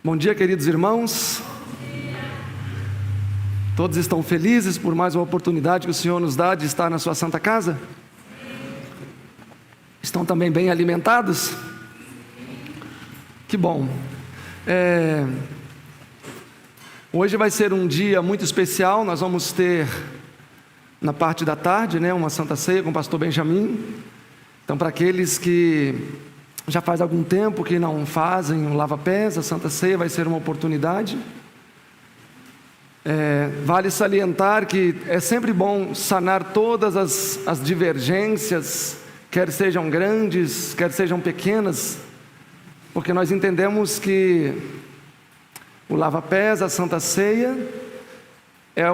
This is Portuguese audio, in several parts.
Bom dia, queridos irmãos. Todos estão felizes por mais uma oportunidade que o Senhor nos dá de estar na sua santa casa? Estão também bem alimentados? Que bom. Hoje vai ser um dia muito especial. Nós vamos ter na parte da tarde, uma Santa Ceia com o pastor Benjamin. Então, para aqueles que já faz algum tempo que não fazem um lava-pés, a Santa Ceia vai ser uma oportunidade. Vale salientar que é sempre bom sanar todas as divergências, quer sejam grandes, quer sejam pequenas, porque nós entendemos que o lava-pés, a Santa Ceia, é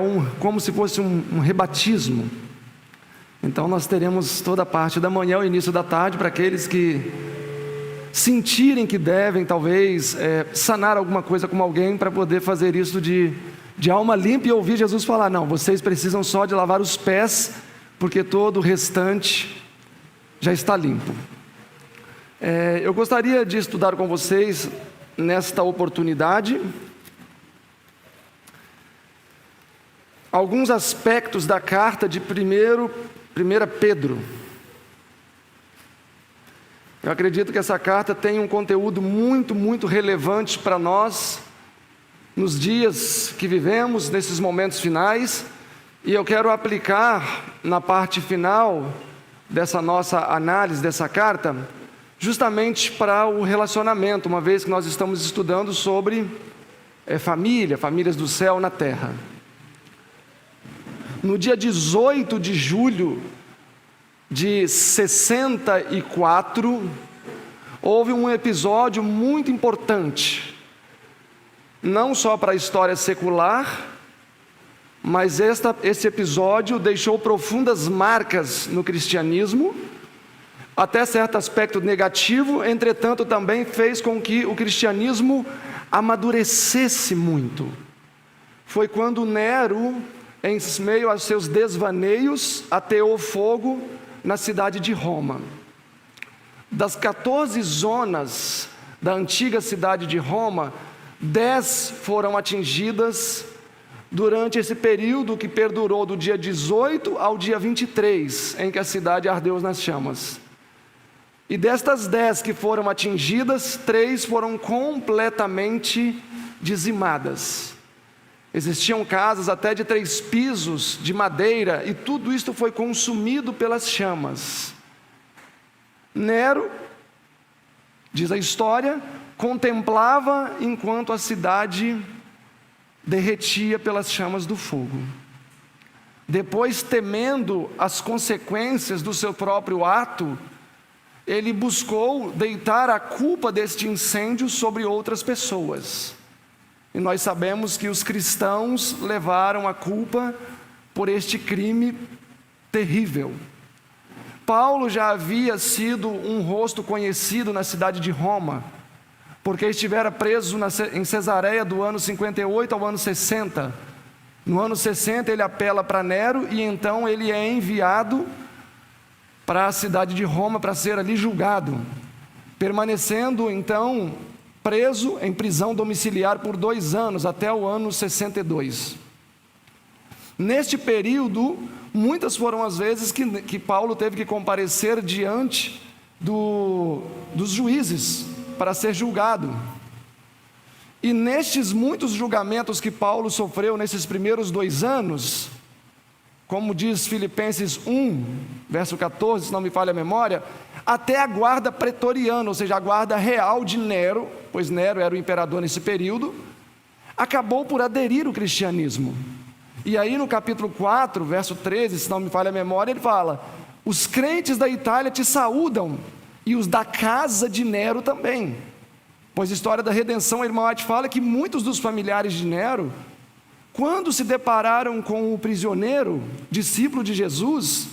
como se fosse um rebatismo. Então nós teremos toda a parte da manhã, o início da tarde, para aqueles que sentirem que devem, talvez, sanar alguma coisa com alguém, para poder fazer isso de alma limpa e ouvir Jesus falar: não, vocês precisam só de lavar os pés, porque todo o restante já está limpo. Eu gostaria de estudar com vocês, nesta oportunidade, alguns aspectos da carta de 1 Pedro. Eu acredito que essa carta tem um conteúdo muito, muito relevante para nós, nos dias que vivemos, nesses momentos finais, e eu quero aplicar na parte final dessa nossa análise dessa carta, justamente para o relacionamento, uma vez que nós estamos estudando sobre famílias do céu na terra. No dia 18 de julho de 64, houve um episódio muito importante, não só para a história secular, mas esse episódio deixou profundas marcas no cristianismo, até certo aspecto negativo. Entretanto, também fez com que o cristianismo amadurecesse muito. Foi quando Nero, em meio aos seus desvaneios, ateou fogo na cidade de Roma. Das 14 zonas da antiga cidade de Roma, 10 foram atingidas durante esse período que perdurou do dia 18 ao dia 23, em que a cidade ardeu nas chamas. E destas 10 que foram atingidas, 3 foram completamente dizimadas. Existiam casas até de 3 pisos de madeira, e tudo isto foi consumido pelas chamas. Nero, diz a história, contemplava enquanto a cidade derretia pelas chamas do fogo. Depois, temendo as consequências do seu próprio ato, ele buscou deitar a culpa deste incêndio sobre outras pessoas. E nós sabemos que os cristãos levaram a culpa por este crime terrível. Paulo já havia sido um rosto conhecido na cidade de Roma, porque estivera preso em Cesareia do ano 58 ao ano 60. No ano 60 ele apela para Nero, e então ele é enviado para a cidade de Roma para ser ali julgado, permanecendo então preso em prisão domiciliar por 2 anos, até o ano 62. Neste período, muitas foram as vezes que Paulo teve que comparecer diante dos juízes para ser julgado. E nestes muitos julgamentos que Paulo sofreu nesses primeiros 2 anos, como diz Filipenses 1, verso 14, se não me falha a memória, até a guarda pretoriana, ou seja, a guarda real de Nero, pois Nero era o imperador nesse período, acabou por aderir ao cristianismo. E aí no capítulo 4, verso 13, se não me falha a memória, ele fala: os crentes da Itália te saúdam, e os da casa de Nero também. Pois a história da redenção, a irmã White fala que muitos dos familiares de Nero, quando se depararam com o prisioneiro, discípulo de Jesus,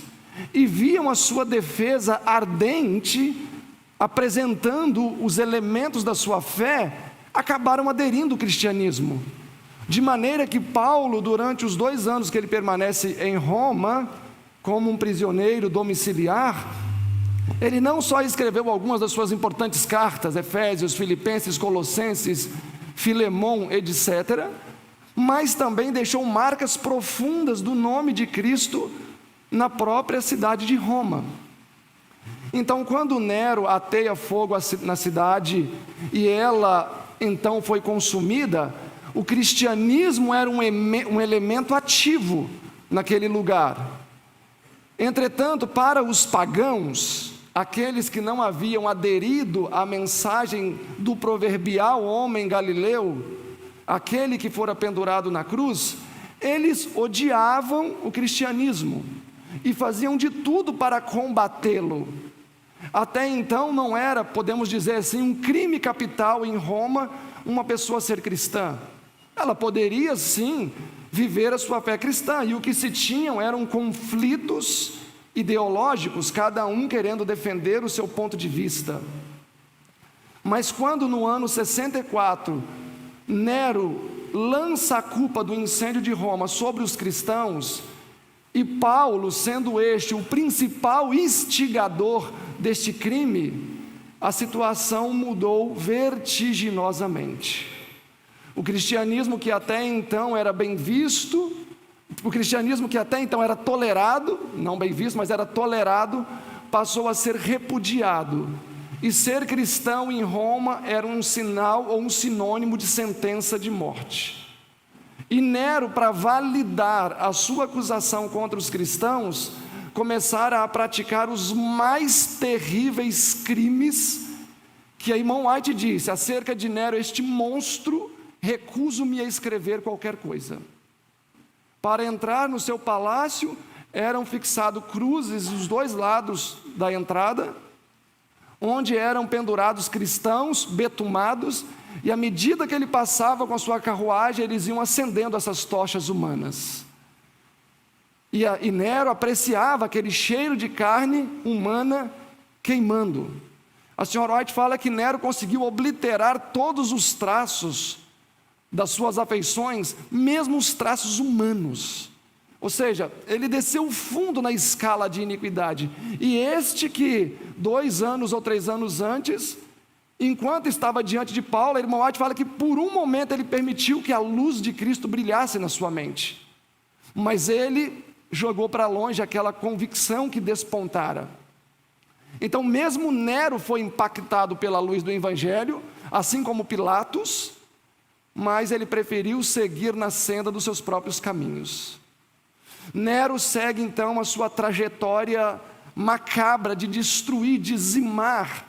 e viam a sua defesa ardente, apresentando os elementos da sua fé, acabaram aderindo ao cristianismo. De maneira que Paulo, durante os 2 anos que ele permanece em Roma, como um prisioneiro domiciliar, ele não só escreveu algumas das suas importantes cartas, Efésios, Filipenses, Colossenses, Filemão, etc., mas também deixou marcas profundas do nome de Cristo na própria cidade de Roma. Então, quando Nero ateia fogo na cidade e ela então foi consumida, o cristianismo era um elemento ativo naquele lugar. Entretanto, para os pagãos, aqueles que não haviam aderido à mensagem do proverbial homem galileu, aquele que fora pendurado na cruz, eles odiavam o cristianismo e faziam de tudo para combatê-lo. Até então não era, podemos dizer assim, um crime capital em Roma uma pessoa ser cristã. Ela poderia sim viver a sua fé cristã, e o que se tinham eram conflitos ideológicos, cada um querendo defender o seu ponto de vista. Mas quando no ano 64, Nero lança a culpa do incêndio de Roma sobre os cristãos, e Paulo, sendo este o principal instigador deste crime, a situação mudou vertiginosamente. O cristianismo que até então era bem visto, o cristianismo que até então era tolerado, não bem visto, mas era tolerado, passou a ser repudiado. E ser cristão em Roma era um sinal ou um sinônimo de sentença de morte. E Nero, para validar a sua acusação contra os cristãos, começara a praticar os mais terríveis crimes, que a irmã White disse acerca de Nero: este monstro, recuso-me a escrever qualquer coisa. Para entrar no seu palácio, eram fixados cruzes dos dois lados da entrada, onde eram pendurados cristãos betumados, e à medida que ele passava com a sua carruagem, eles iam acendendo essas tochas humanas. E Nero apreciava aquele cheiro de carne humana queimando. A senhora White fala que Nero conseguiu obliterar todos os traços das suas afeições, mesmo os traços humanos. Ou seja, ele desceu fundo na escala de iniquidade. E este que 2 anos ou 3 anos antes, enquanto estava diante de Paulo, a irmã White fala que por um momento ele permitiu que a luz de Cristo brilhasse na sua mente. Mas ele jogou para longe aquela convicção que despontara. Então, mesmo Nero foi impactado pela luz do Evangelho, assim como Pilatos, mas ele preferiu seguir na senda dos seus próprios caminhos. Nero segue então a sua trajetória macabra de destruir, dizimar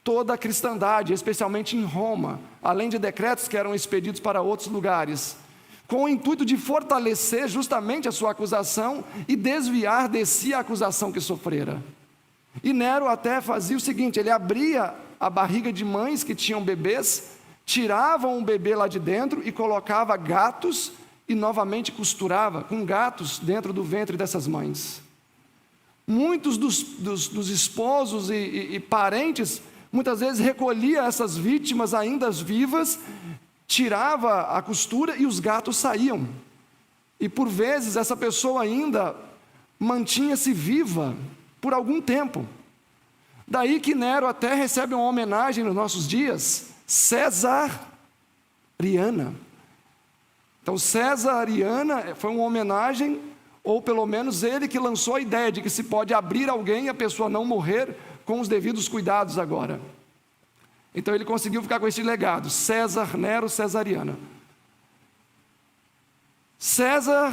toda a cristandade, especialmente em Roma, além de decretos que eram expedidos para outros lugares, com o intuito de fortalecer justamente a sua acusação e desviar de si a acusação que sofrera. E Nero até fazia o seguinte: ele abria a barriga de mães que tinham bebês, tiravam um bebê lá de dentro e colocava gatos e novamente costurava com gatos dentro do ventre dessas mães. Muitos dos esposos e parentes, muitas vezes recolhia essas vítimas ainda vivas, tirava a costura e os gatos saíam. E por vezes essa pessoa ainda mantinha-se viva por algum tempo. Daí que Nero até recebe uma homenagem nos nossos dias, Cesariana. Então, Cesariana foi uma homenagem, ou pelo menos ele que lançou a ideia de que se pode abrir alguém e a pessoa não morrer com os devidos cuidados agora. Então ele conseguiu ficar com esse legado: César, Nero, Cesariana. César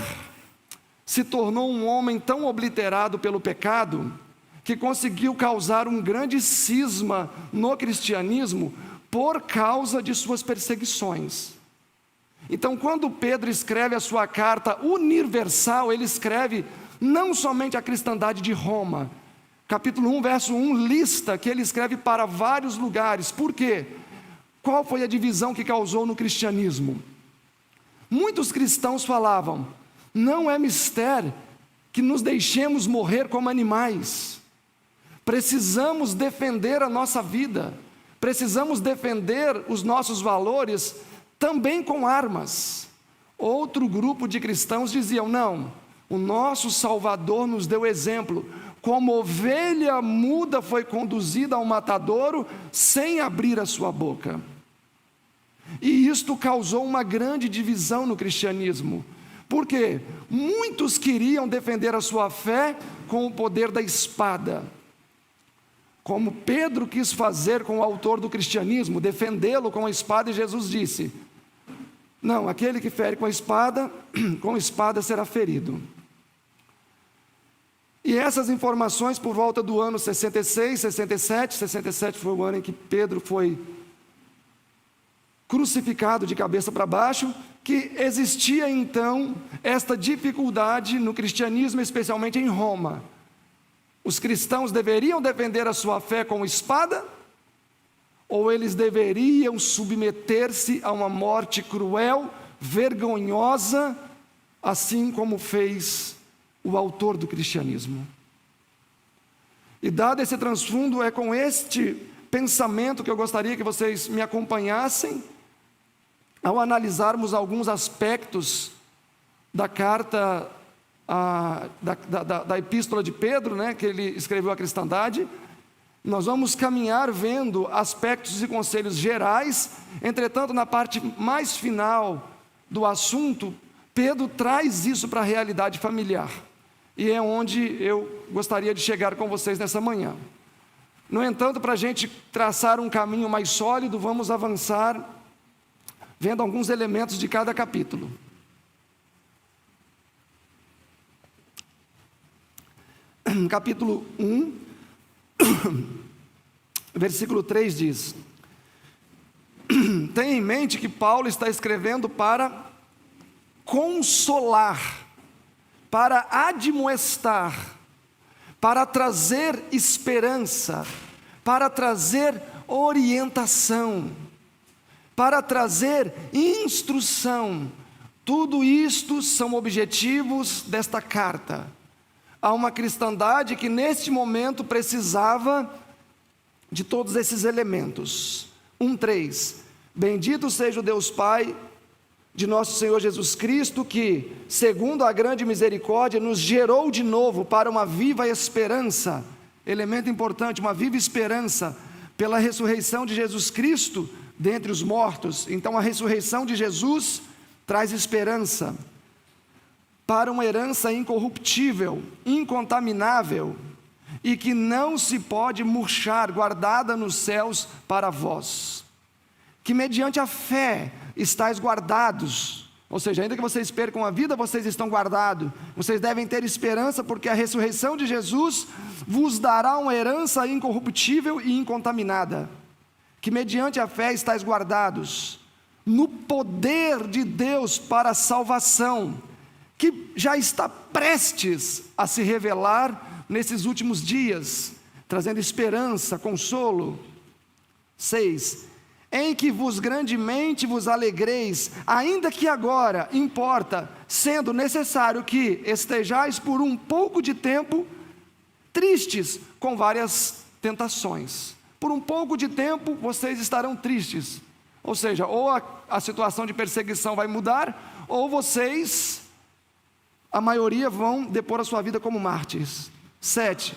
se tornou um homem tão obliterado pelo pecado que conseguiu causar um grande cisma no cristianismo por causa de suas perseguições. Então, quando Pedro escreve a sua carta universal, ele escreve não somente a cristandade de Roma. Capítulo 1, verso 1, lista que ele escreve para vários lugares. Por quê? Qual foi a divisão que causou no cristianismo? Muitos cristãos falavam: não é mistério que nos deixemos morrer como animais. Precisamos defender a nossa vida. Precisamos defender os nossos valores também com armas. Outro grupo de cristãos diziam: não, o nosso Salvador nos deu exemplo. Como ovelha muda foi conduzida ao matadouro sem abrir a sua boca. e isto causou uma grande divisão no cristianismo. Por quê? Muitos queriam defender a sua fé com o poder da espada, como Pedro quis fazer com o autor do cristianismo, defendê-lo com a espada, e Jesus disse: não, aquele que fere com espada será ferido. E essas informações por volta do ano 66, 67 foi o ano em que Pedro foi crucificado de cabeça para baixo, que existia então esta dificuldade no cristianismo, especialmente em Roma. Os cristãos deveriam defender a sua fé com espada, ou eles deveriam submeter-se a uma morte cruel, vergonhosa, assim como fez o autor do cristianismo. E dado esse transfundo, é com este pensamento que eu gostaria que vocês me acompanhassem ao analisarmos alguns aspectos da carta, da epístola de Pedro, né, que ele escreveu à cristandade. Nós vamos caminhar vendo aspectos e conselhos gerais. Entretanto, na parte mais final do assunto, Pedro traz isso para a realidade familiar, e é onde eu gostaria de chegar com vocês nessa manhã. No entanto, para a gente traçar um caminho mais sólido, vamos avançar vendo alguns elementos de cada capítulo. Capítulo 1, versículo 3 diz: tenha em mente que Paulo está escrevendo para consolar, para admoestar, para trazer esperança, para trazer orientação, para trazer instrução. Tudo isto são objetivos desta carta a uma cristandade que neste momento precisava de todos esses elementos. 1:3: bendito seja o Deus Pai de nosso Senhor Jesus Cristo, que, segundo a grande misericórdia, nos gerou de novo para uma viva esperança. Elemento importante, uma viva esperança, pela ressurreição de Jesus Cristo dentre os mortos. Então a ressurreição de Jesus traz esperança para uma herança incorruptível, incontaminável, e que não se pode murchar, guardada nos céus para vós, que mediante a fé estáis guardados. Ou seja, ainda que vocês percam a vida, vocês estão guardados. Vocês devem ter esperança, porque a ressurreição de Jesus vos dará uma herança incorruptível e incontaminada, que mediante a fé estáis guardados no poder de Deus para a salvação, que já está prestes a se revelar nesses últimos dias, trazendo esperança, consolo. 6: em que vos grandemente vos alegreis, ainda que agora importa, sendo necessário que estejais por um pouco de tempo tristes com várias tentações. Por um pouco de tempo vocês estarão tristes, ou seja, ou a situação de perseguição vai mudar, ou vocês, a maioria, vão depor a sua vida como mártires. 7.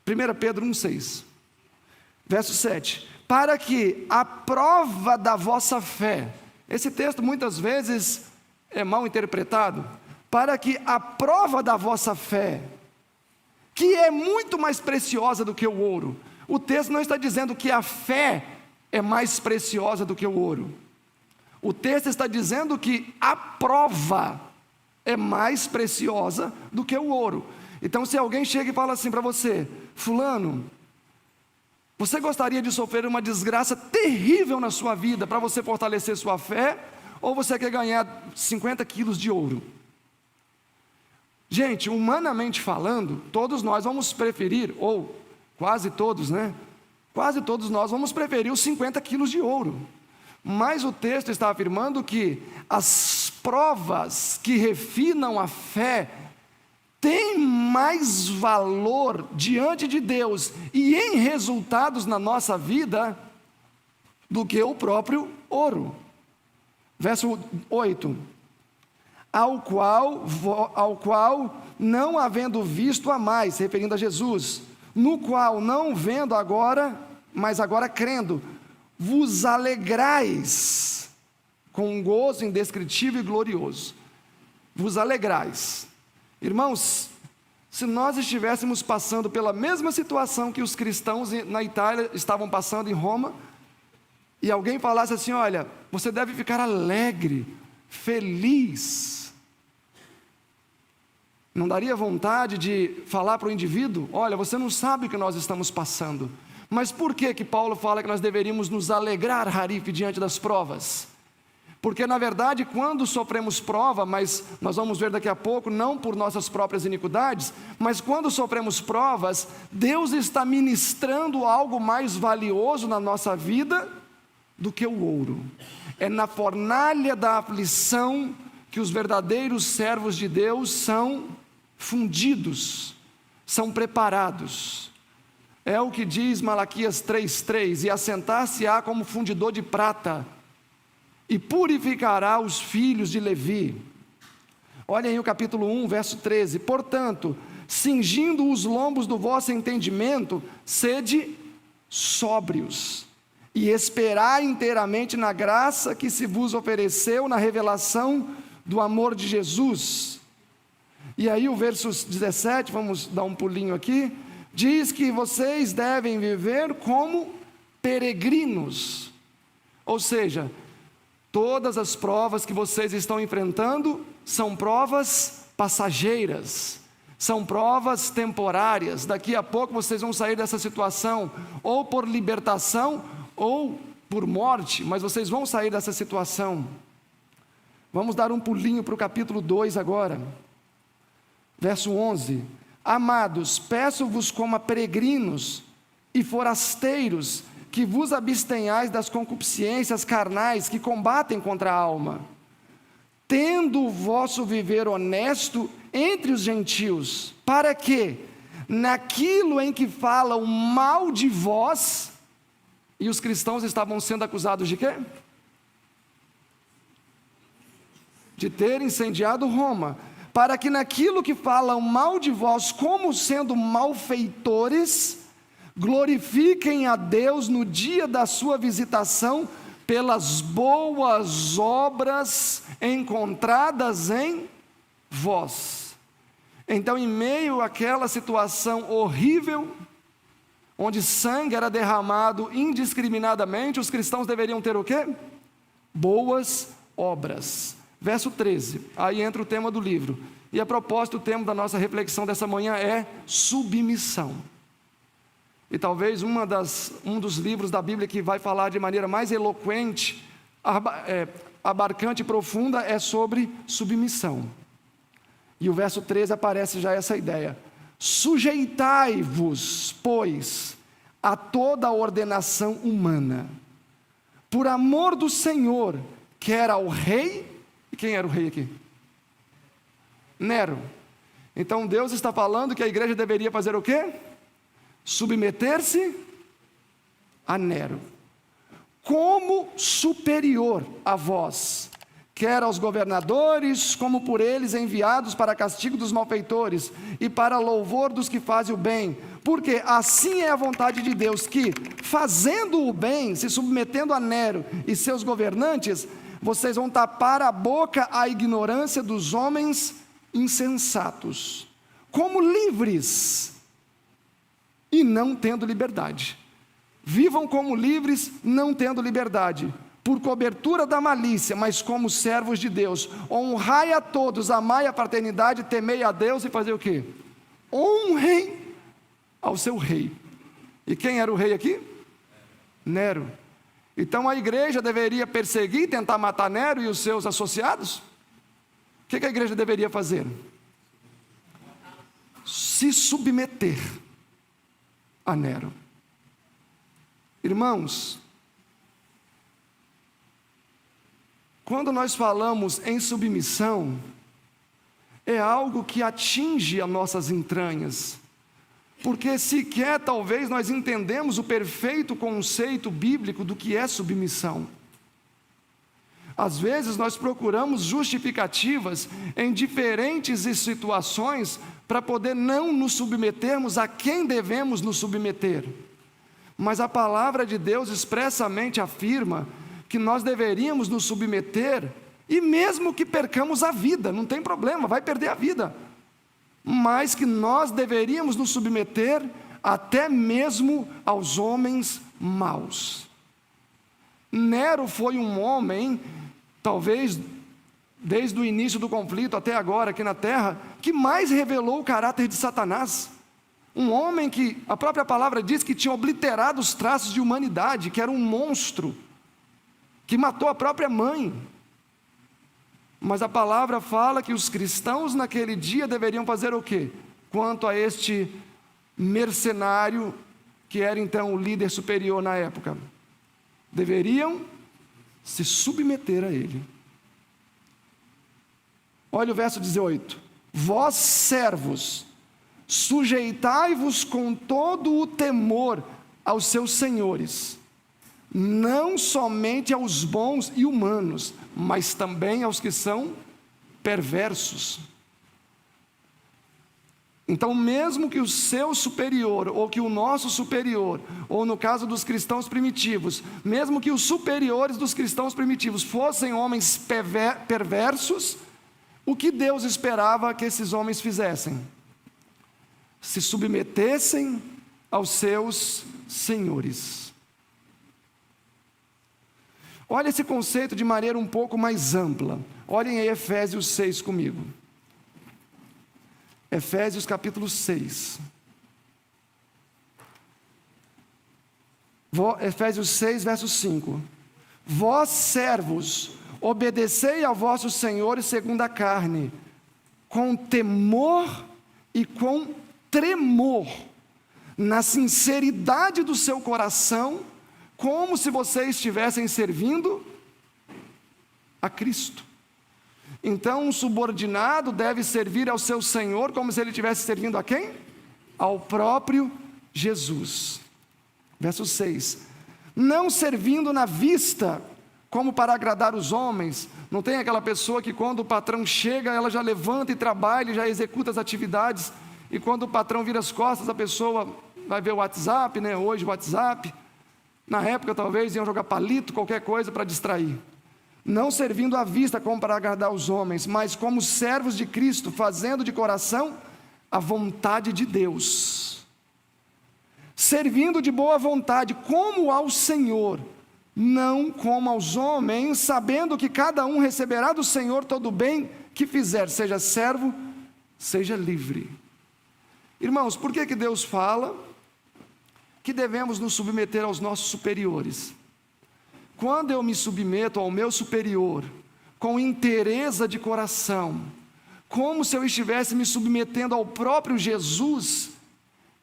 1 Pedro 1:6. Verso 7: para que a prova da vossa fé, esse texto muitas vezes é mal interpretado, para que a prova da vossa fé, que é muito mais preciosa do que o ouro. O texto não está dizendo que a fé é mais preciosa do que o ouro. O texto está dizendo que a prova é mais preciosa do que o ouro. Então, se alguém chega e fala assim para você: fulano, você gostaria de sofrer uma desgraça terrível na sua vida para você fortalecer sua fé, ou você quer ganhar 50 quilos de ouro? Gente, humanamente falando, todos nós vamos preferir, ou quase todos, né? Quase todos nós vamos preferir os 50 quilos de ouro. Mas o texto está afirmando que as provas que refinam a fé têm mais valor diante de Deus e em resultados na nossa vida do que o próprio ouro. Verso 8: ao qual não havendo visto amais, referindo a Jesus, no qual não vendo agora mas agora crendo, vos alegrais com um gozo indescritível e glorioso. Vos alegrais. Irmãos, se nós estivéssemos passando pela mesma situação que os cristãos na Itália estavam passando em Roma, e alguém falasse assim: olha, você deve ficar alegre, feliz, não daria vontade de falar para o indivíduo: olha, você não sabe o que nós estamos passando. Mas por que Paulo fala que nós deveríamos nos alegrar, Harif, diante das provas? Porque na verdade, quando sofremos prova, mas nós vamos ver daqui a pouco, não por nossas próprias iniquidades, mas quando sofremos provas, Deus está ministrando algo mais valioso na nossa vida do que o ouro. É na fornalha da aflição que os verdadeiros servos de Deus são fundidos, são preparados. É o que diz Malaquias 3:3: e assentar-se-á como fundidor de prata, e purificará os filhos de Levi. Olha aí o capítulo 1, verso 13: portanto, cingindo os lombos do vosso entendimento, sede sóbrios, e esperai inteiramente na graça que se vos ofereceu na revelação do amor de Jesus. E aí o verso 17, vamos dar um pulinho aqui, diz que vocês devem viver como peregrinos. Ou seja, todas as provas que vocês estão enfrentando são provas passageiras, são provas temporárias. Daqui a pouco vocês vão sair dessa situação, ou por libertação, ou por morte, mas vocês vão sair dessa situação. Vamos dar um pulinho para o capítulo 2 agora, verso 11: amados, peço-vos como a peregrinos e forasteiros, que vos abstenhais das concupiscências carnais que combatem contra a alma, tendo o vosso viver honesto entre os gentios, para que, naquilo em que falam mal de vós, e os cristãos estavam sendo acusados de quê? De ter incendiado Roma. Para que naquilo que falam mal de vós, como sendo malfeitores, glorifiquem a Deus no dia da sua visitação, pelas boas obras encontradas em vós. Então, em meio àquela situação horrível, onde sangue era derramado indiscriminadamente, os cristãos deveriam ter o quê? Boas obras. Verso 13, aí entra o tema do livro. E a propósito, o tema da nossa reflexão dessa manhã é submissão. E talvez um dos livros da Bíblia que vai falar de maneira mais eloquente, abarcante e profunda, é sobre submissão. E o verso 13 aparece já essa ideia: sujeitai-vos, pois, a toda a ordenação humana, por amor do Senhor, quer ao rei. E quem era o rei aqui? Nero. Então Deus está falando que a igreja deveria fazer o quê? Submeter-se a Nero, como superior a vós, quer aos governadores, como por eles enviados para castigo dos malfeitores e para louvor dos que fazem o bem, porque assim é a vontade de Deus, que, fazendo o bem, se submetendo a Nero e seus governantes, vocês vão tapar a boca à ignorância dos homens insensatos, como livres e não tendo liberdade. Vivam como livres, não tendo liberdade, por cobertura da malícia, mas como servos de Deus. Honrai a todos, amai a fraternidade, temei a Deus e fazer o quê? Honrem ao seu rei. E quem era o rei aqui? Nero. Então a igreja deveria perseguir e tentar matar Nero e os seus associados? O que a igreja deveria fazer? Se submeter a Nero. Irmãos, quando nós falamos em submissão, é algo que atinge as nossas entranhas, porque sequer talvez nós entendemos o perfeito conceito bíblico do que é submissão. Às vezes nós procuramos justificativas em diferentes situações para poder não nos submetermos a quem devemos nos submeter. mas a palavra de Deus expressamente afirma que nós deveríamos nos submeter, e mesmo que percamos a vida, não tem problema, vai perder a vida, mas que nós deveríamos nos submeter até mesmo aos homens maus. Nero foi um homem, talvez desde o início do conflito até agora aqui na terra, que mais revelou o caráter de Satanás. Um homem que a própria palavra diz que tinha obliterado os traços de humanidade, que era um monstro, que matou a própria mãe. Mas a palavra fala que os cristãos naquele dia deveriam fazer o quê? Quanto a este mercenário, que era então o líder superior na época, deveriam se submeter a ele. Olha o verso 18: vós servos, sujeitai-vos com todo o temor aos seus senhores, não somente aos bons e humanos, mas também aos que são perversos. Então, mesmo que o seu superior, ou que o nosso superior, ou no caso dos cristãos primitivos, mesmo que os superiores dos cristãos primitivos fossem homens perversos, o que Deus esperava que esses homens fizessem? Se submetessem aos seus senhores. Olha esse conceito de maneira um pouco mais ampla. Olhem aí Efésios 6 comigo. Efésios capítulo 6. Efésios 6, verso 5. Vós servos, obedecei a vossos senhores segundo a carne, com temor e com tremor, na sinceridade do seu coração, como se vocês estivessem servindo a Cristo. Então, um subordinado deve servir ao seu senhor como se ele estivesse servindo a quem? Ao próprio Jesus. Verso 6. Não servindo na vista, como para agradar os homens. Não tem aquela pessoa que quando o patrão chega, ela já levanta e trabalha, já executa as atividades, e quando o patrão vira as costas, a pessoa vai ver o WhatsApp, né? Hoje o WhatsApp. Na época talvez iam jogar palito, qualquer coisa para distrair. Não servindo à vista como para agradar os homens, mas como servos de Cristo, fazendo de coração a vontade de Deus. Servindo de boa vontade, como ao Senhor, não como aos homens, sabendo que cada um receberá do Senhor todo o bem que fizer, seja servo, seja livre. Irmãos, por que Deus fala que devemos nos submeter aos nossos superiores? Quando eu me submeto ao meu superior, com inteireza de coração, como se eu estivesse me submetendo ao próprio Jesus,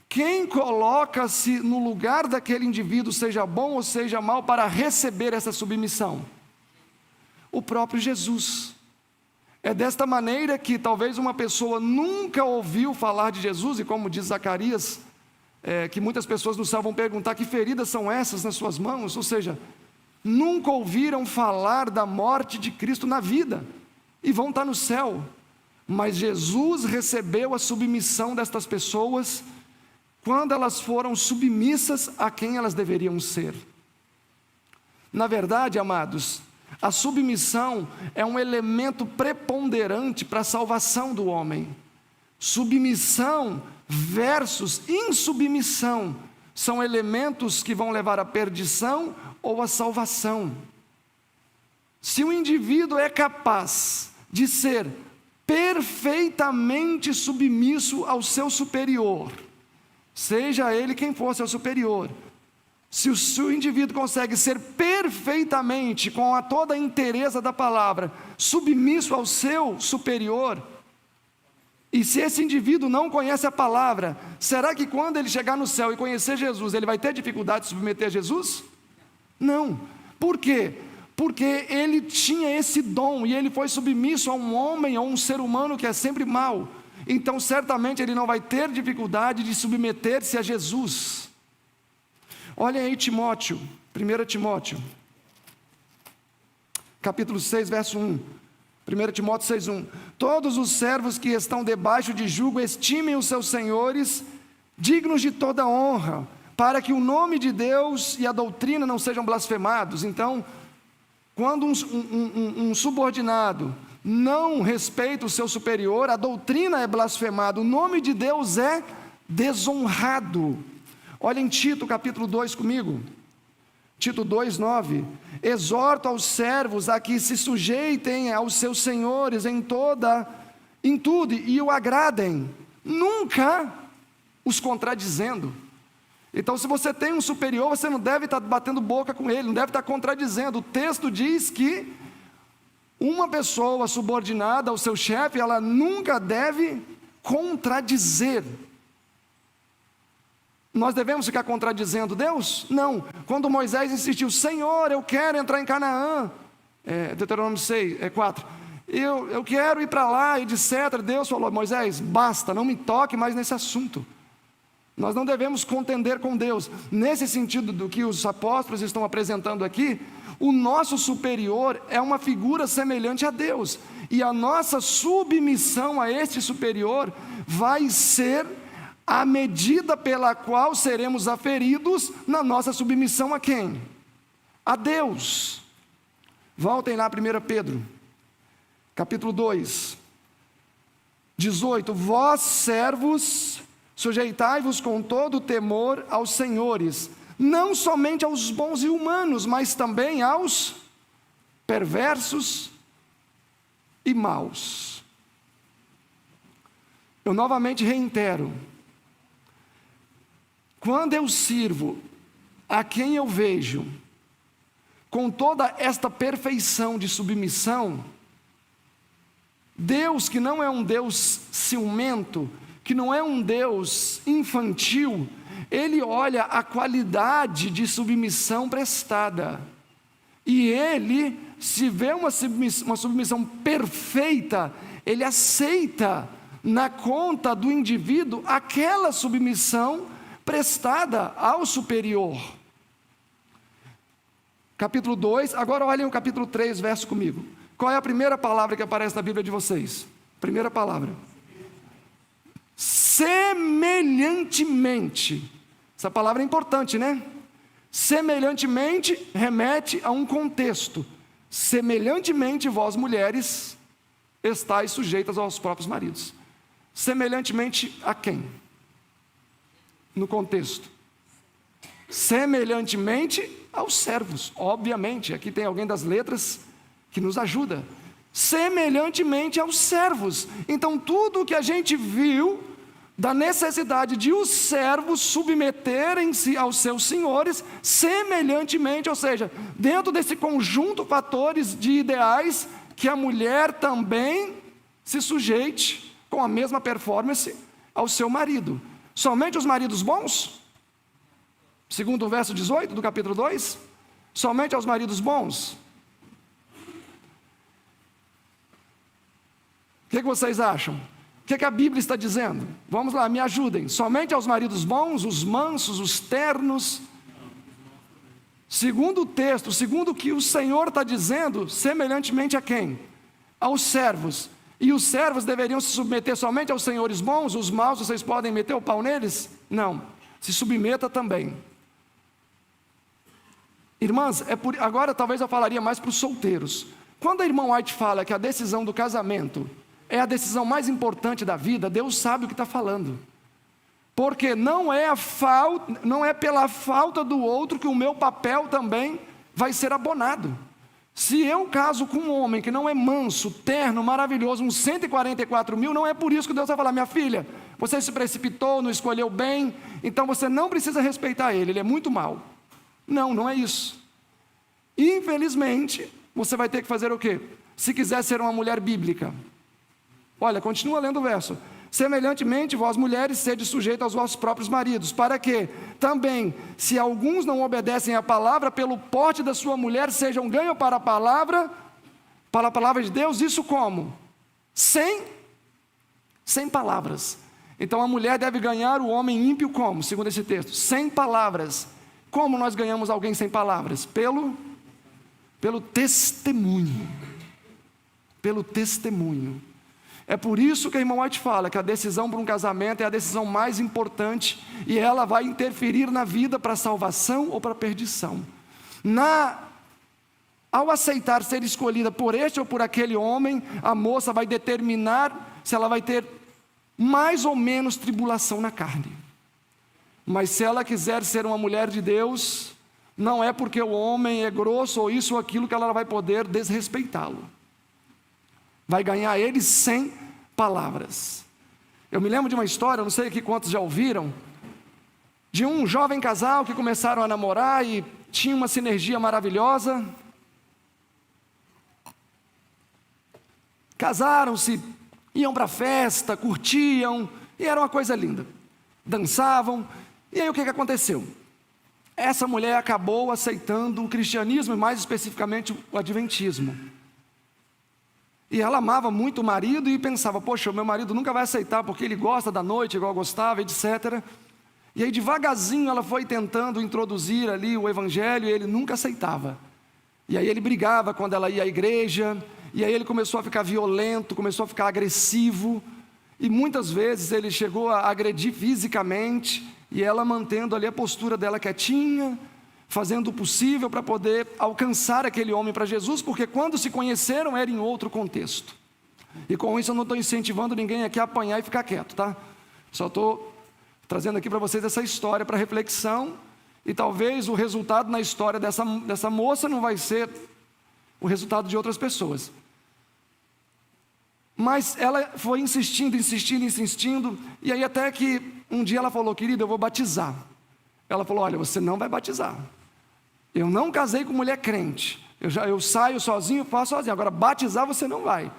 quem coloca-se no lugar daquele indivíduo, seja bom ou seja mal, para receber essa submissão? O próprio Jesus. É desta maneira que talvez uma pessoa nunca ouviu falar de Jesus, e como diz Zacarias, que muitas pessoas no céu vão perguntar: que feridas são essas nas suas mãos? Ou seja, nunca ouviram falar da morte de Cristo na vida, e vão estar no céu. Mas Jesus recebeu a submissão destas pessoas, quando elas foram submissas a quem elas deveriam ser. Na verdade, amados, a submissão é um elemento preponderante para a salvação do homem. Submissão versus insubmissão são elementos que vão levar à perdição ou à salvação. Se o indivíduo é capaz de ser perfeitamente submisso ao seu superior, seja ele quem for seu superior, se o indivíduo consegue ser perfeitamente, com toda a inteireza da palavra, submisso ao seu superior, e se esse indivíduo não conhece a palavra, será que quando ele chegar no céu e conhecer Jesus, ele vai ter dificuldade de submeter a Jesus? Não. Por quê? Porque ele tinha esse dom, e ele foi submisso a um homem, a um ser humano que é sempre mau. Então certamente ele não vai ter dificuldade de submeter-se a Jesus. Olhem aí Timóteo, 1 Timóteo, capítulo 6, verso 1. 1 Timóteo 6,1. Todos os servos que estão debaixo de jugo estimem os seus senhores dignos de toda honra, para que o nome de Deus e a doutrina não sejam blasfemados. Então, quando um subordinado não respeita o seu superior, a doutrina é blasfemada, o nome de Deus é desonrado. Olha em Tito capítulo 2 comigo, Tito 2:9, exorto aos servos a que se sujeitem aos seus senhores em tudo e o agradem, nunca os contradizendo. Então, se você tem um superior, você não deve estar batendo boca com ele, não deve estar contradizendo. O texto diz que uma pessoa subordinada ao seu chefe, ela nunca deve contradizer. Nós devemos ficar contradizendo Deus? Não. Quando Moisés insistiu, Senhor, eu quero entrar em Canaã, Deuteronômio 4, eu quero ir para lá, etc. Deus falou, Moisés, basta, não me toque mais nesse assunto. Nós não devemos contender com Deus. Nesse sentido do que os apóstolos estão apresentando aqui, o nosso superior é uma figura semelhante a Deus, e a nossa submissão a este superior vai ser a medida pela qual seremos aferidos na nossa submissão a quem? A Deus. Voltem lá 1 Pedro, capítulo 2, 18, vós servos, sujeitai-vos com todo temor aos senhores, não somente aos bons e humanos, mas também aos perversos e maus. Eu novamente reitero, quando eu sirvo a quem eu vejo com toda esta perfeição de submissão, Deus, que não é um Deus ciumento, que não é um Deus infantil, Ele olha a qualidade de submissão prestada, e Ele, se vê uma submissão perfeita, Ele aceita na conta do indivíduo aquela submissão prestada ao superior. Capítulo 2, agora olhem o capítulo 3, verso comigo. Qual é a primeira palavra que aparece na Bíblia de vocês? Primeira palavra. Semelhantemente. Essa palavra é importante, né? Semelhantemente remete a um contexto. Semelhantemente vós mulheres estáis sujeitas aos próprios maridos. Semelhantemente a quem? No contexto. Semelhantemente aos servos. Obviamente, aqui tem alguém das letras que nos ajuda. Semelhantemente aos servos. Então, tudo o que a gente viu da necessidade de os servos submeterem-se aos seus senhores, semelhantemente, ou seja, dentro desse conjunto de fatores de ideais, que a mulher também se sujeite com a mesma performance ao seu marido. Somente os maridos bons? Segundo o verso 18 do capítulo 2? Somente aos maridos bons? O que vocês acham? O que a Bíblia está dizendo? Vamos lá, me ajudem. Somente aos maridos bons, os mansos, os ternos? Segundo o texto, segundo o que o Senhor está dizendo, semelhantemente a quem? Aos servos. E os servos deveriam se submeter somente aos senhores bons, os maus vocês podem meter o pau neles? Não, se submeta também. Irmãs, agora talvez eu falaria mais para os solteiros. Quando a irmã White fala que a decisão do casamento é a decisão mais importante da vida, Deus sabe o que está falando. Porque não é pela falta do outro que o meu papel também vai ser abonado. Se eu caso com um homem que não é manso, terno, maravilhoso, uns 144 mil, não é por isso que Deus vai falar, minha filha, você se precipitou, não escolheu bem, então você não precisa respeitar ele é muito mau. Não, não é isso. Infelizmente, você vai ter que fazer o quê? Se quiser ser uma mulher bíblica. Olha, continua lendo o verso. Semelhantemente, vós mulheres, sede sujeitas aos vossos próprios maridos, para que também, se alguns não obedecem à palavra, pelo porte da sua mulher, sejam ganhos para a palavra de Deus, isso como? Sem palavras. Então a mulher deve ganhar o homem ímpio como? Segundo esse texto, sem palavras. Como nós ganhamos alguém sem palavras? Pelo testemunho. Pelo testemunho. É por isso que a irmã White fala que a decisão para um casamento é a decisão mais importante e ela vai interferir na vida para salvação ou para perdição. Ao aceitar ser escolhida por este ou por aquele homem, a moça vai determinar se ela vai ter mais ou menos tribulação na carne. Mas se ela quiser ser uma mulher de Deus, não é porque o homem é grosso ou isso ou aquilo que ela vai poder desrespeitá-lo. Vai ganhar ele sem palavras. Eu me lembro de uma história, não sei aqui quantos já ouviram, de um jovem casal que começaram a namorar e tinha uma sinergia maravilhosa. Casaram-se, iam para a festa, curtiam, e era uma coisa linda. Dançavam, e aí o que aconteceu? Essa mulher acabou aceitando o cristianismo, e mais especificamente o adventismo. E ela amava muito o marido e pensava, poxa, o meu marido nunca vai aceitar porque ele gosta da noite igual eu gostava, etc. E aí devagarzinho ela foi tentando introduzir ali o evangelho e ele nunca aceitava. E aí ele brigava quando ela ia à igreja, e aí ele começou a ficar violento, começou a ficar agressivo, e muitas vezes ele chegou a agredir fisicamente, e ela mantendo ali a postura dela quietinha, fazendo o possível para poder alcançar aquele homem para Jesus, porque quando se conheceram era em outro contexto. E com isso eu não estou incentivando ninguém aqui a apanhar e ficar quieto, tá? Só estou trazendo aqui para vocês essa história para reflexão, e talvez o resultado na história dessa moça não vai ser o resultado de outras pessoas. Mas ela foi insistindo, e aí até que um dia ela falou, querida, eu vou batizar. Ela falou, olha, você não vai batizar. Eu não casei com mulher crente. Eu saio sozinho, faço sozinho. Agora, batizar você não vai.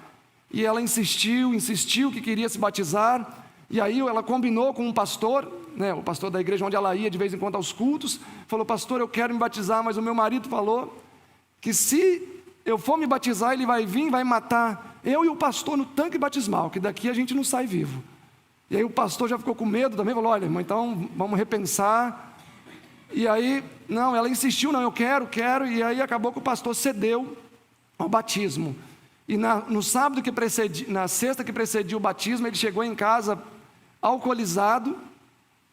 E ela insistiu que queria se batizar. E aí ela combinou com um pastor, né, o pastor da igreja onde ela ia de vez em quando aos cultos. Falou, pastor, eu quero me batizar, mas o meu marido falou que se eu for me batizar, ele vai vir, vai matar eu e o pastor no tanque batismal, que daqui a gente não sai vivo. E aí o pastor já ficou com medo também, falou, olha, irmão, então vamos repensar. E aí, não, ela insistiu, não, eu quero, e aí acabou que o pastor cedeu ao batismo. E no sábado que precedia, na sexta que precedia o batismo, ele chegou em casa alcoolizado,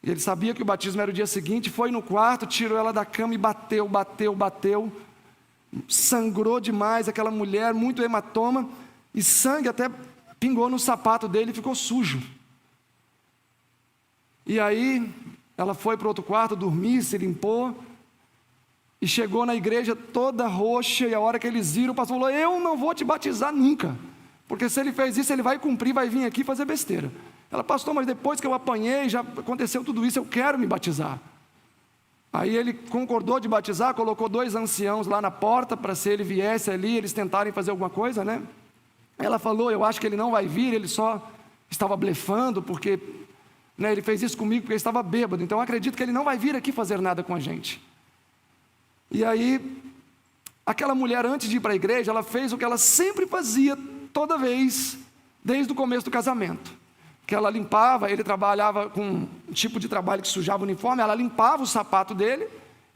e ele sabia que o batismo era o dia seguinte, foi no quarto, tirou ela da cama e bateu, sangrou demais, aquela mulher, muito hematoma, e sangue até pingou no sapato dele e ficou sujo. E aí ela foi para o outro quarto, dormir, se limpou, e chegou na igreja toda roxa, e a hora que eles viram, o pastor falou, eu não vou te batizar nunca, porque se ele fez isso, ele vai cumprir, vai vir aqui fazer besteira. Ela, pastor, mas depois que eu apanhei, já aconteceu tudo isso, eu quero me batizar. Aí ele concordou de batizar, colocou 2 anciãos lá na porta, para se ele viesse ali, eles tentarem fazer alguma coisa, né? Ela falou, eu acho que ele não vai vir, ele só estava blefando, porque... ele fez isso comigo porque ele estava bêbado, então eu acredito que ele não vai vir aqui fazer nada com a gente. E aí, aquela mulher, antes de ir para a igreja, ela fez o que ela sempre fazia, toda vez, desde o começo do casamento. Que ela limpava, ele trabalhava com um tipo de trabalho que sujava o uniforme, ela limpava o sapato dele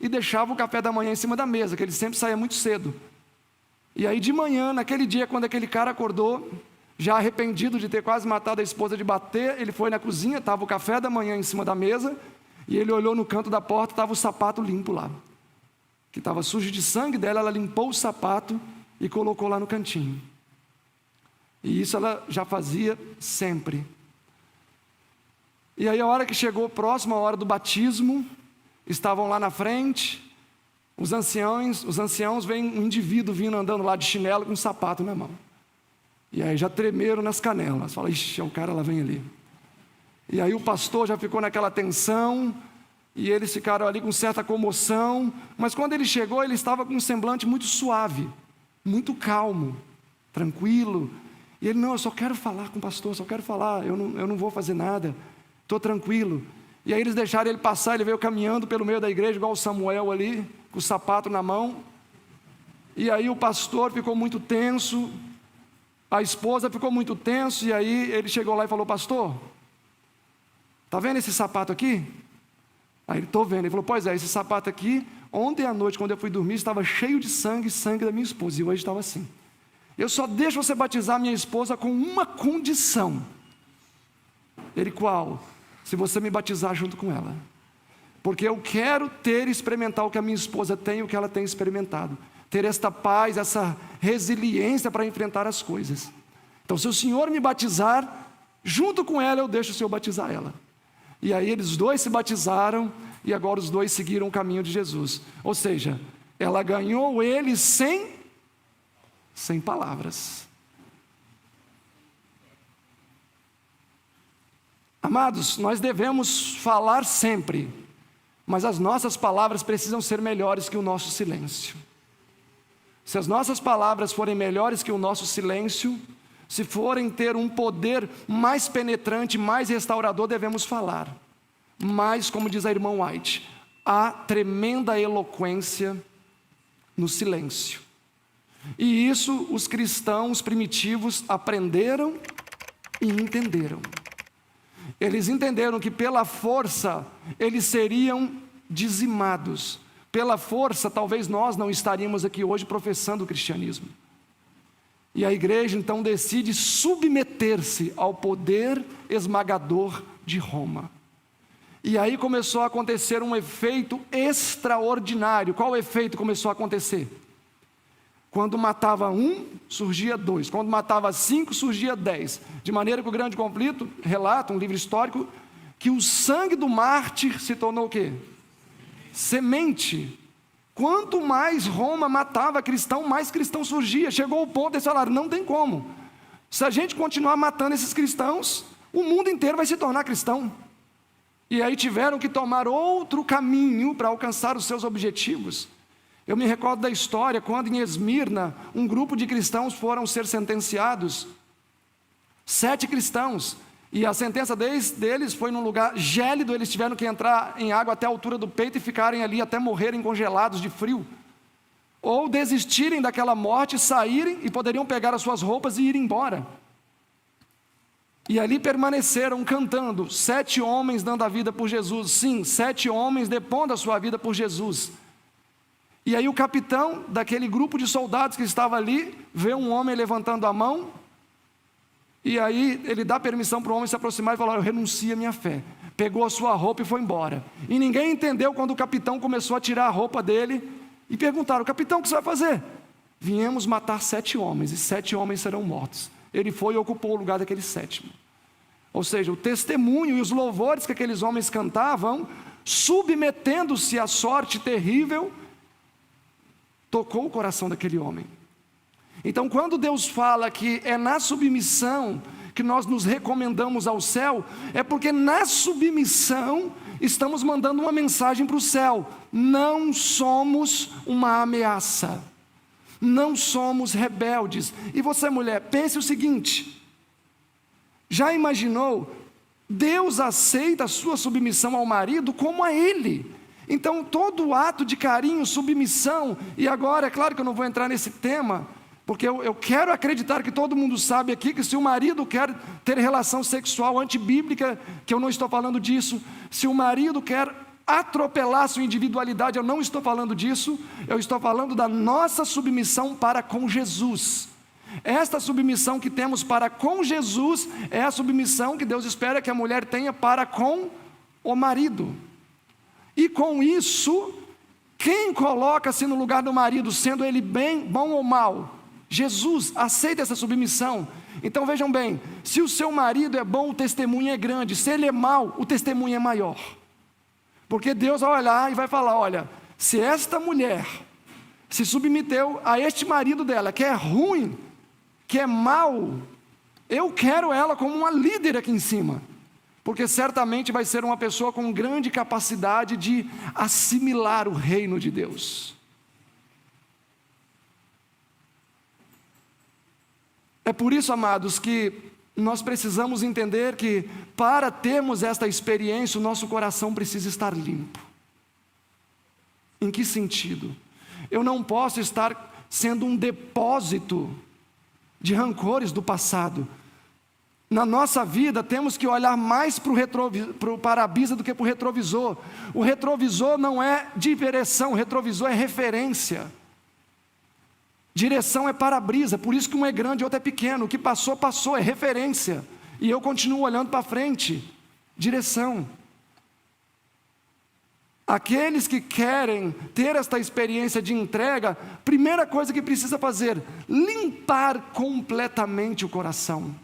e deixava o café da manhã em cima da mesa, que ele sempre saía muito cedo. E aí de manhã, naquele dia, quando aquele cara acordou, já arrependido de ter quase matado a esposa de bater, ele foi na cozinha, estava o café da manhã em cima da mesa, e ele olhou no canto da porta, estava o sapato limpo lá, que estava sujo de sangue dela, ela limpou o sapato e colocou lá no cantinho. E isso ela já fazia sempre. E aí a hora que chegou próximo à hora do batismo, estavam lá na frente, os anciãos veem um indivíduo vindo andando lá de chinelo com um sapato na mão. E aí já tremeram nas canelas, fala, ixi, é o cara lá vem ali. E aí o pastor já ficou naquela tensão, e eles ficaram ali com certa comoção, mas quando ele chegou, ele estava com um semblante muito suave, muito calmo, tranquilo. E ele, não, eu só quero falar com o pastor, só quero falar, eu não vou fazer nada, estou tranquilo. E aí eles deixaram ele passar, ele veio caminhando pelo meio da igreja, igual o Samuel ali, com o sapato na mão. E aí o pastor ficou muito tenso, a esposa ficou muito tenso, e aí ele chegou lá e falou, pastor, está vendo esse sapato aqui? Aí ele, estou vendo. Ele falou, pois é, esse sapato aqui, ontem à noite, quando eu fui dormir, estava cheio de sangue da minha esposa, e hoje estava assim. eu só deixo você batizar minha esposa com uma condição. Ele, qual? Se você me batizar junto com ela. Porque eu quero experimentar o que a minha esposa tem e o que ela tem experimentado. Ter esta paz, essa resiliência para enfrentar as coisas. Então, se o Senhor me batizar, junto com ela eu deixo o Senhor batizar ela. E aí eles dois se batizaram e agora os dois seguiram o caminho de Jesus. Ou seja, ela ganhou ele sem palavras. Amados, nós devemos falar sempre, mas as nossas palavras precisam ser melhores que o nosso silêncio. Se as nossas palavras forem melhores que o nosso silêncio, se forem ter um poder mais penetrante, mais restaurador, devemos falar. Mas, como diz a irmã White, há tremenda eloquência no silêncio. E isso os cristãos primitivos aprenderam e entenderam. Eles entenderam que pela força eles seriam dizimados. Pela força talvez nós não estaríamos aqui hoje professando o cristianismo. E a igreja então decide submeter-se ao poder esmagador de Roma. E aí começou a acontecer um efeito extraordinário. Qual efeito começou a acontecer? Quando matava um, surgia dois. Quando matava 5, surgia 10. De maneira que o grande conflito relata, um livro histórico, que o sangue do mártir se tornou o quê? Semente. Quanto mais Roma matava cristão, mais cristão surgia. Chegou o ponto de eles falaram, não tem como. Se a gente continuar matando esses cristãos, o mundo inteiro vai se tornar cristão. E aí tiveram que tomar outro caminho para alcançar os seus objetivos. Eu me recordo da história, quando em Esmirna, um grupo de cristãos foram ser sentenciados. 7 cristãos. E a sentença deles foi num lugar gélido, eles tiveram que entrar em água até a altura do peito e ficarem ali até morrerem congelados de frio. Ou desistirem daquela morte, saírem e poderiam pegar as suas roupas e ir embora. E ali permaneceram cantando, 7 homens dando a vida por Jesus. Sim, 7 homens depondo a sua vida por Jesus. E aí o capitão daquele grupo de soldados que estava ali, vê um homem levantando a mão, e aí ele dá permissão para o homem se aproximar e falar, eu renuncio à minha fé. Pegou a sua roupa e foi embora. E ninguém entendeu quando o capitão começou a tirar a roupa dele, e perguntaram, capitão, o que você vai fazer? Viemos matar 7 homens, e 7 homens serão mortos. Ele foi e ocupou o lugar daquele 7º. Ou seja, o testemunho e os louvores que aqueles homens cantavam, submetendo-se à sorte terrível, tocou o coração daquele homem. Então, quando Deus fala que é na submissão que nós nos recomendamos ao céu, é porque na submissão estamos mandando uma mensagem para o céu. Não somos uma ameaça. Não somos rebeldes. E você, mulher, pense o seguinte: já imaginou? Deus aceita a sua submissão ao marido como a ele. Então todo ato de carinho, submissão, e agora é claro que eu não vou entrar nesse tema, porque eu quero acreditar que todo mundo sabe aqui que se o marido quer ter relação sexual antibíblica, que eu não estou falando disso, se o marido quer atropelar sua individualidade, eu não estou falando disso, eu estou falando da nossa submissão para com Jesus. Esta submissão que temos para com Jesus é a submissão que Deus espera que a mulher tenha para com o marido. E com isso, quem coloca-se no lugar do marido, sendo ele bom ou mal? Jesus aceita essa submissão. Então vejam bem, se o seu marido é bom, o testemunho é grande. Se ele é mau, o testemunho é maior. Porque Deus vai olhar e vai falar, olha, se esta mulher se submeteu a este marido dela, que é ruim, que é mau, eu quero ela como uma líder aqui em cima. Porque certamente vai ser uma pessoa com grande capacidade de assimilar o reino de Deus. É por isso, amados, que nós precisamos entender que para termos esta experiência, o nosso coração precisa estar limpo. Em que sentido? Eu não posso estar sendo um depósito de rancores do passado. Na nossa vida temos que olhar mais para o para-brisa do que para o retrovisor. O retrovisor não é direção, o retrovisor é referência. Direção é para-brisa, por isso que um é grande e outro é pequeno. O que passou, passou, é referência. E eu continuo olhando para frente. Direção. Aqueles que querem ter esta experiência de entrega, primeira coisa que precisa fazer, limpar completamente o coração.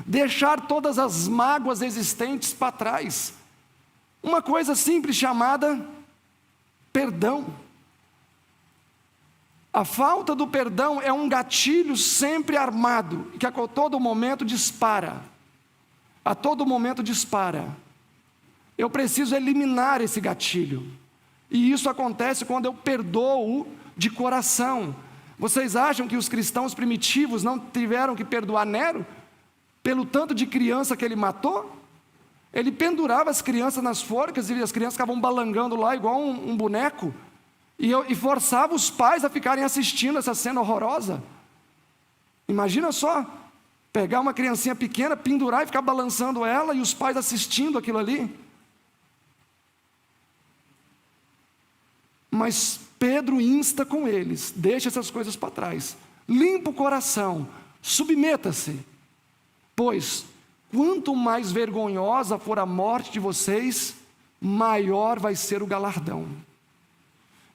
Deixar todas as mágoas existentes para trás. Uma coisa simples chamada perdão. A falta do perdão é um gatilho sempre armado, que a todo momento dispara. A todo momento dispara. Eu preciso eliminar esse gatilho. E isso acontece quando eu perdoo de coração. Vocês acham que os cristãos primitivos não tiveram que perdoar Nero? Pelo tanto de criança que ele matou? Ele pendurava as crianças nas forcas e as crianças ficavam balangando lá igual um boneco. E forçava os pais a ficarem assistindo essa cena horrorosa. Imagina só, pegar uma criancinha pequena, pendurar e ficar balançando ela e os pais assistindo aquilo ali. Mas Pedro insta com eles, deixa essas coisas para trás. Limpa o coração, submeta-se. Pois, quanto mais vergonhosa for a morte de vocês, maior vai ser o galardão.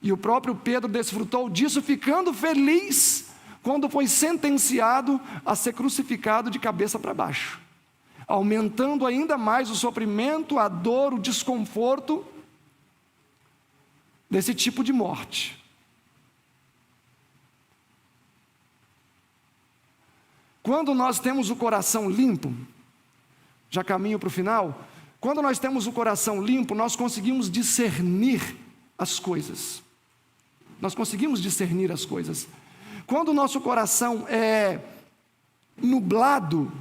E o próprio Pedro desfrutou disso, ficando feliz quando foi sentenciado a ser crucificado de cabeça para baixo, aumentando ainda mais o sofrimento, a dor, o desconforto desse tipo de morte. Quando nós temos o coração limpo, já caminho para o final, quando nós temos o coração limpo, nós conseguimos discernir as coisas. Nós conseguimos discernir as coisas. Quando o nosso coração é nublado,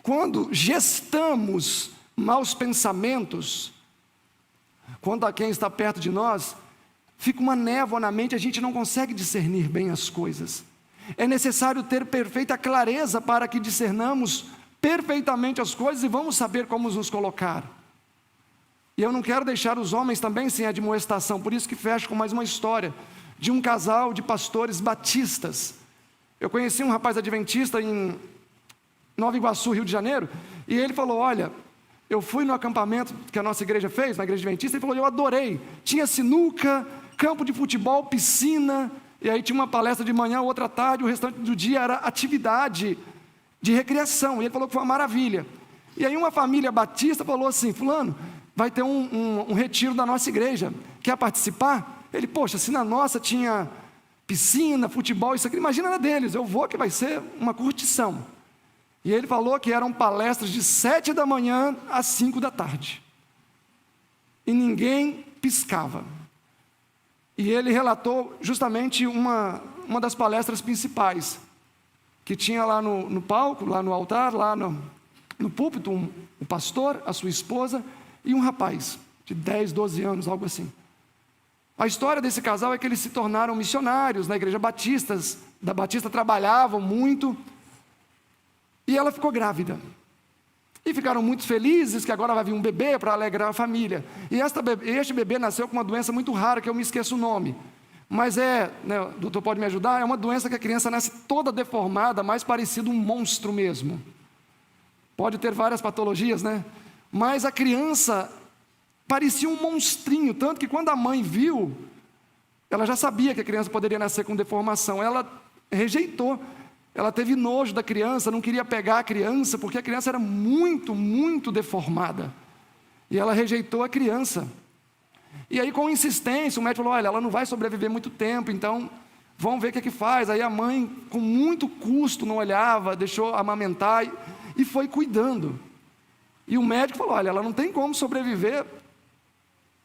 quando gestamos maus pensamentos, quando a quem está perto de nós, fica uma névoa na mente, a gente não consegue discernir bem as coisas. É necessário ter perfeita clareza para que discernamos perfeitamente as coisas e vamos saber como nos colocar. E eu não quero deixar os homens também sem admoestação, por isso que fecho com mais uma história de um casal de pastores batistas. Eu conheci um rapaz adventista em Nova Iguaçu, Rio de Janeiro, e ele falou, olha, eu fui no acampamento que a nossa igreja fez, na igreja adventista, ele falou, eu adorei, tinha sinuca, campo de futebol, piscina, e aí tinha uma palestra de manhã, outra tarde, o restante do dia era atividade de recreação, e ele falou que foi uma maravilha. E aí uma família batista falou assim, fulano, vai ter um retiro da nossa igreja, quer participar? Ele, poxa, se na nossa tinha piscina, futebol, isso aqui, imagina na deles, eu vou que vai ser uma curtição. E ele falou que eram palestras de 7 da manhã às 5 da tarde. E ninguém piscava. E ele relatou justamente uma das palestras principais, que tinha lá no palco, lá no altar, lá no púlpito, um pastor, a sua esposa e um rapaz de 10, 12 anos, algo assim. A história desse casal é que eles se tornaram missionários na igreja da Batista trabalhavam muito, e ela ficou grávida. E ficaram muito felizes que agora vai vir um bebê para alegrar a família. E este bebê nasceu com uma doença muito rara, que eu me esqueço o nome. Mas o doutor pode me ajudar, é uma doença que a criança nasce toda deformada, mais parecido um monstro mesmo. Pode ter várias patologias, né? Mas a criança parecia um monstrinho, tanto que quando a mãe viu, ela já sabia que a criança poderia nascer com deformação. Ela rejeitou, ela teve nojo da criança, não queria pegar a criança, porque a criança era muito, muito deformada. E ela rejeitou a criança. E aí, com insistência, o médico falou, olha, ela não vai sobreviver muito tempo, então vamos ver o que é que faz. Aí a mãe, com muito custo, não olhava, deixou amamentar e foi cuidando. E o médico falou, olha, ela não tem como sobreviver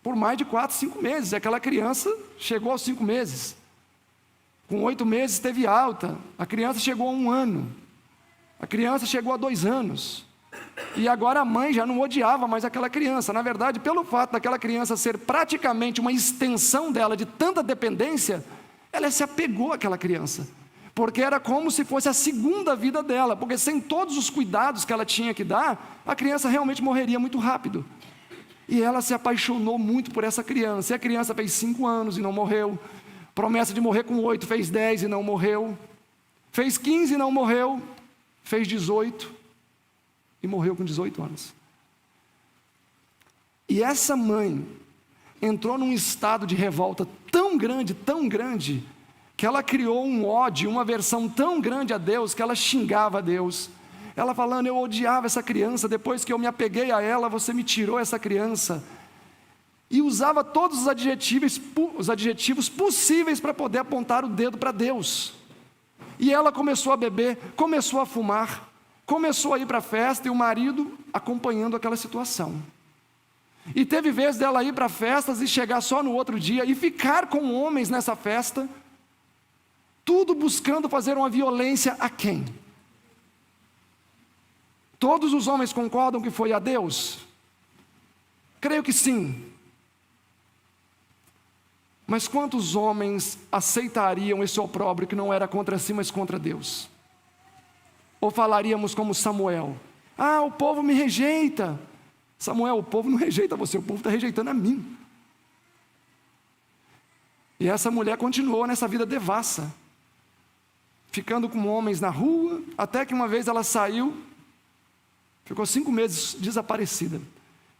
por mais de 4, 5 meses. E aquela criança chegou aos 5 meses. Com 8 meses teve alta. A criança chegou a 1 ano. A criança chegou a 2 anos. E agora a mãe já não odiava mais aquela criança. Na verdade, pelo fato daquela criança ser praticamente uma extensão dela, de tanta dependência, ela se apegou àquela criança. Porque era como se fosse a segunda vida dela. Porque sem todos os cuidados que ela tinha que dar, a criança realmente morreria muito rápido. E ela se apaixonou muito por essa criança. E a criança fez 5 anos e não morreu. Promessa de morrer com 8, fez 10 e não morreu. Fez 15 e não morreu. Fez 18 e morreu com 18 anos. E essa mãe entrou num estado de revolta tão grande, que ela criou um ódio, uma aversão tão grande a Deus, que ela xingava a Deus. Ela falando, eu odiava essa criança, depois que eu me apeguei a ela, você me tirou essa criança. E usava todos os adjetivos possíveis para poder apontar o dedo para Deus. E ela começou a beber, começou a fumar, começou a ir para a festa, e o marido acompanhando aquela situação. E teve vezes dela ir para festas e chegar só no outro dia, e ficar com homens nessa festa, tudo buscando fazer uma violência a quem? Todos os homens concordam que foi a Deus? Creio que sim. Mas quantos homens aceitariam esse opróbrio que não era contra si, mas contra Deus? Ou falaríamos como Samuel: ah, o povo me rejeita. Samuel, o povo não rejeita você, o povo está rejeitando a mim. E essa mulher continuou nessa vida devassa, ficando com homens na rua, até que uma vez ela saiu, ficou 5 meses desaparecida.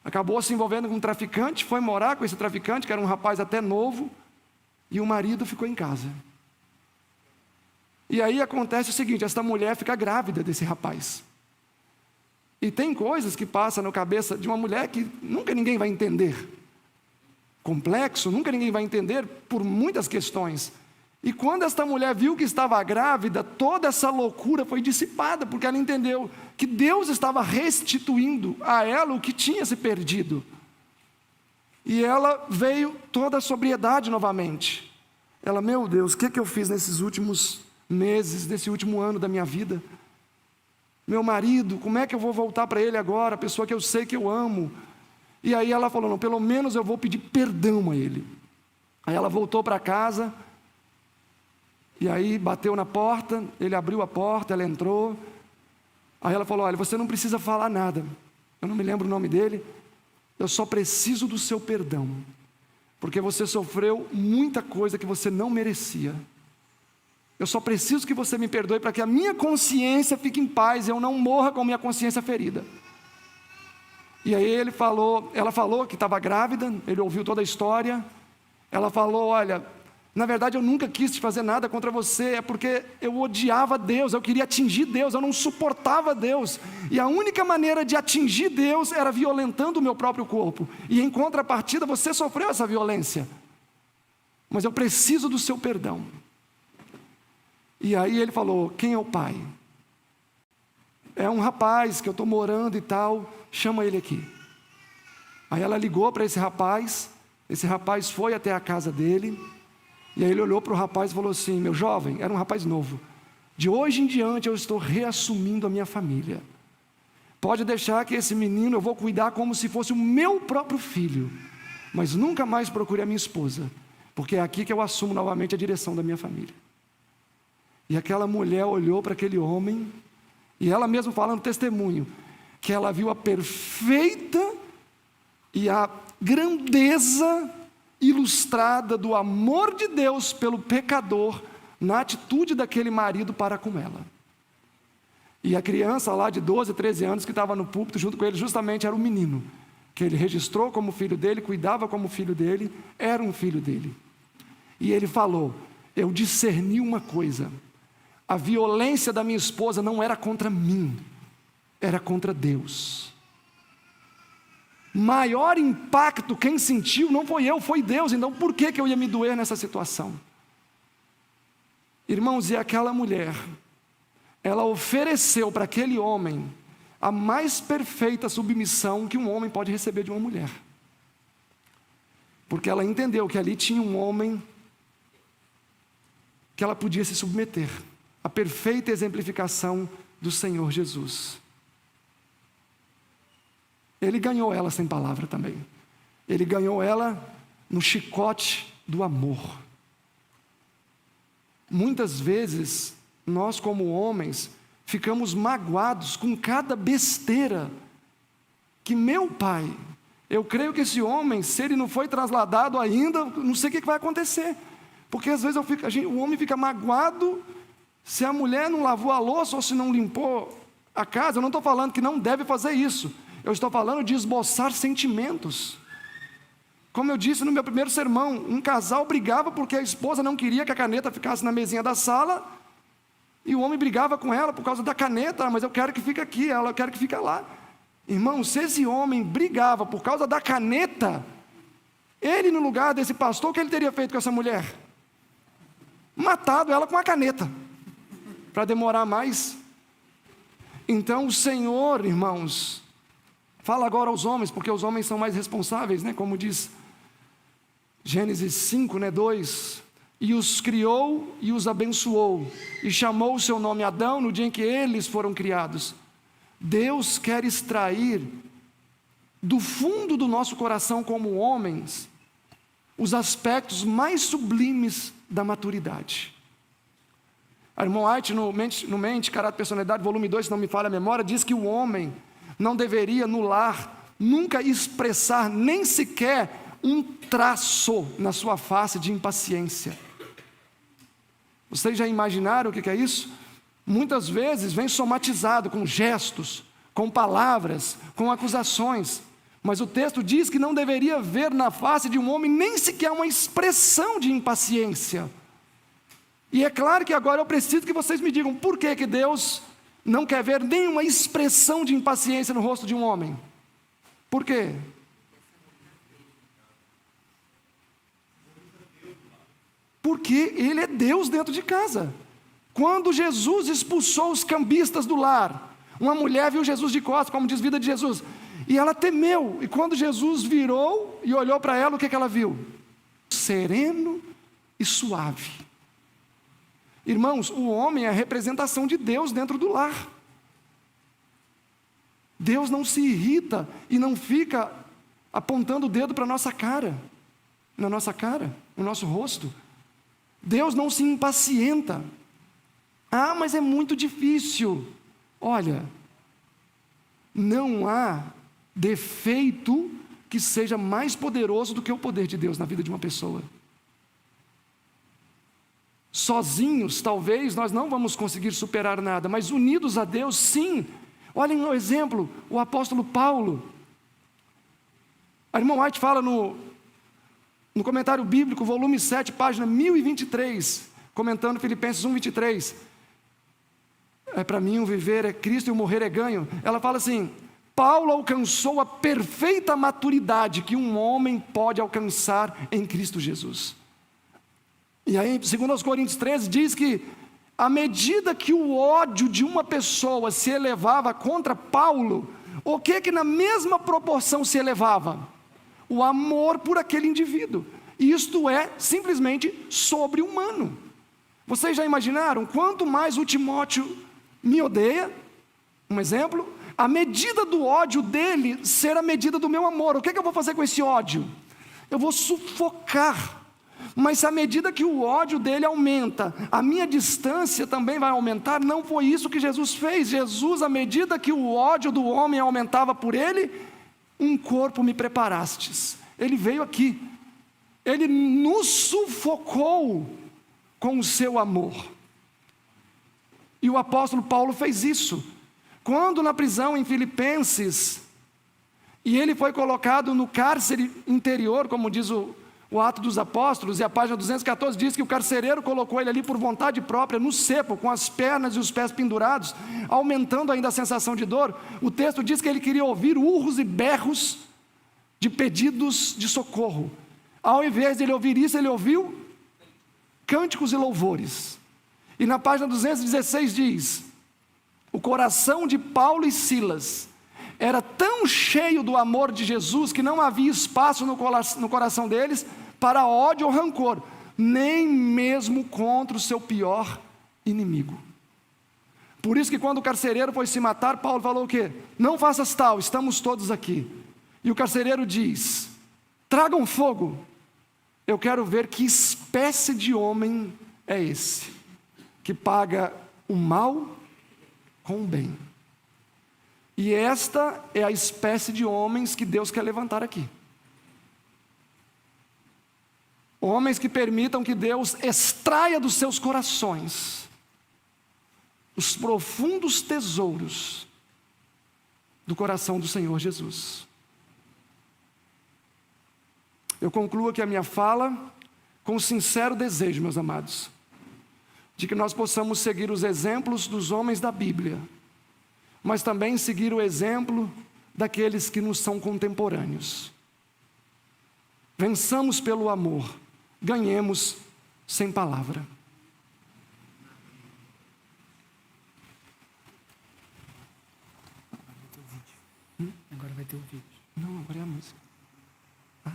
Acabou se envolvendo com um traficante, foi morar com esse traficante, que era um rapaz até novo, e o marido ficou em casa. E aí acontece o seguinte, essa mulher fica grávida desse rapaz. E tem coisas que passam na cabeça de uma mulher que nunca ninguém vai entender. Complexo, nunca ninguém vai entender por muitas questões. E quando esta mulher viu que estava grávida, toda essa loucura foi dissipada, porque ela entendeu que Deus estava restituindo a ela o que tinha se perdido. E ela veio toda a sobriedade novamente. Ela, meu Deus, o que eu fiz nesses últimos meses, nesse último ano da minha vida? Meu marido, como é que eu vou voltar para ele agora, a pessoa que eu sei que eu amo? E aí ela falou, não, pelo menos eu vou pedir perdão a ele. Aí ela voltou para casa, e aí bateu na porta, ele abriu a porta, ela entrou. Aí ela falou, olha, você não precisa falar nada, eu não me lembro o nome dele, eu só preciso do seu perdão, porque você sofreu muita coisa que você não merecia. Eu só preciso que você me perdoe para que a minha consciência fique em paz e eu não morra com a minha consciência ferida. E aí ela falou que estava grávida, ele ouviu toda a história. Ela falou, olha, na verdade eu nunca quis te fazer nada contra você, é porque eu odiava Deus, eu queria atingir Deus, eu não suportava Deus. E a única maneira de atingir Deus era violentando o meu próprio corpo. E em contrapartida você sofreu essa violência. Mas eu preciso do seu perdão. E aí ele falou, quem é o pai? É um rapaz que eu estou morando e tal, chama ele aqui. Aí ela ligou para esse rapaz foi até a casa dele, e aí ele olhou para o rapaz e falou assim, meu jovem, era um rapaz novo, de hoje em diante eu estou reassumindo a minha família. Pode deixar que esse menino eu vou cuidar como se fosse o meu próprio filho, mas nunca mais procure a minha esposa, porque é aqui que eu assumo novamente a direção da minha família. E aquela mulher olhou para aquele homem, e ela mesma falando testemunho, que ela viu a perfeita e a grandeza ilustrada do amor de Deus pelo pecador, na atitude daquele marido para com ela. E a criança lá de 12, 13 anos, que estava no púlpito junto com ele, justamente era o menino, que ele registrou como filho dele, cuidava como filho dele, era um filho dele. E ele falou, eu discerni uma coisa, a violência da minha esposa não era contra mim, era contra Deus. Maior impacto quem sentiu não foi eu, foi Deus, então por que eu ia me doer nessa situação? Irmãos, e aquela mulher, ela ofereceu para aquele homem a mais perfeita submissão que um homem pode receber de uma mulher. Porque ela entendeu que ali tinha um homem que ela podia se submeter. A perfeita exemplificação do Senhor Jesus. Ele ganhou ela sem palavra também. Ele ganhou ela no chicote do amor. Muitas vezes, nós como homens, ficamos magoados com cada besteira que meu pai, eu creio que esse homem, se ele não foi trasladado ainda, não sei o que vai acontecer. Porque às vezes o homem fica magoado se a mulher não lavou a louça ou se não limpou a casa. Eu não estou falando que não deve fazer isso. Eu estou falando de esboçar sentimentos. Como eu disse no meu primeiro sermão, um casal brigava porque a esposa não queria que a caneta ficasse na mesinha da sala, e o homem brigava com ela por causa da caneta. Mas eu quero que fique aqui, eu quero que fique lá. Irmão, se esse homem brigava por causa da caneta, ele, no lugar desse pastor, o que ele teria feito com essa mulher? Matado ela com a caneta, para demorar mais. Então o Senhor, irmãos, fala agora aos homens, porque os homens são mais responsáveis, né? Como diz Gênesis 5, 2, e os criou e os abençoou, e chamou o seu nome Adão no dia em que eles foram criados. Deus quer extrair do fundo do nosso coração como homens os aspectos mais sublimes da maturidade. A irmã White, no Mente, Caráter e Personalidade, volume 2, se não me falha a memória, diz que o homem não deveria no lar nunca expressar nem sequer um traço na sua face de impaciência. Vocês já imaginaram o que é isso? Muitas vezes vem somatizado com gestos, com palavras, com acusações. Mas o texto diz que não deveria ver na face de um homem nem sequer uma expressão de impaciência. E é claro que agora eu preciso que vocês me digam por que Deus não quer ver nenhuma expressão de impaciência no rosto de um homem. Por quê? Porque Ele é Deus dentro de casa. Quando Jesus expulsou os cambistas do lar, uma mulher viu Jesus de costas, como diz Vida de Jesus, e ela temeu. E quando Jesus virou e olhou para ela, o que ela viu? Sereno e suave. Irmãos, o homem é a representação de Deus dentro do lar. Deus não se irrita e não fica apontando o dedo para a nossa cara, no nosso rosto. Deus não se impacienta. Ah, mas é muito difícil. Olha, não há defeito que seja mais poderoso do que o poder de Deus na vida de uma pessoa. Sozinhos, talvez, nós não vamos conseguir superar nada, mas unidos a Deus, sim. Olhem o exemplo, o apóstolo Paulo. A irmã White fala no comentário bíblico, volume 7, página 1023, comentando Filipenses 1:23. Para mim o viver é Cristo e o morrer é ganho. Ela fala assim: Paulo alcançou a perfeita maturidade que um homem pode alcançar em Cristo Jesus. E aí, segundo aos Coríntios 13, diz que à medida que o ódio de uma pessoa se elevava contra Paulo, o que na mesma proporção se elevava? O amor por aquele indivíduo. E isto é simplesmente sobre-humano. Vocês já imaginaram? Quanto mais o Timóteo me odeia, um exemplo, a medida do ódio dele ser a medida do meu amor. O que eu vou fazer com esse ódio? Eu vou sufocar. Mas se à medida que o ódio dele aumenta, a minha distância também vai aumentar. Não foi isso que Jesus fez. Jesus, à medida que o ódio do homem aumentava por ele, um corpo me preparastes. Ele veio aqui. Ele nos sufocou com o seu amor. E o apóstolo Paulo fez isso. Quando na prisão em Filipenses, e ele foi colocado no cárcere interior, como diz o Ato dos Apóstolos, e a página 214 diz que o carcereiro colocou ele ali por vontade própria, no cepo, com as pernas e os pés pendurados, aumentando ainda a sensação de dor. O texto diz que ele queria ouvir urros e berros de pedidos de socorro. Ao invés de ele ouvir isso, ele ouviu cânticos e louvores. E na página 216 diz: o coração de Paulo e Silas era tão cheio do amor de Jesus que não havia espaço no coração deles para ódio ou rancor, nem mesmo contra o seu pior inimigo. Por isso que quando o carcereiro foi se matar, Paulo falou o quê? Não faças tal, estamos todos aqui. E o carcereiro diz: tragam fogo, eu quero ver que espécie de homem é esse, que paga o mal com o bem. E esta é a espécie de homens que Deus quer levantar aqui. Homens que permitam que Deus extraia dos seus corações os profundos tesouros do coração do Senhor Jesus. Eu concluo aqui a minha fala com um sincero desejo, meus amados, de que nós possamos seguir os exemplos dos homens da Bíblia, mas também seguir o exemplo daqueles que nos são contemporâneos. Vençamos pelo amor, ganhemos sem palavra. Agora vai ter o vídeo. Não, agora é a música. Vou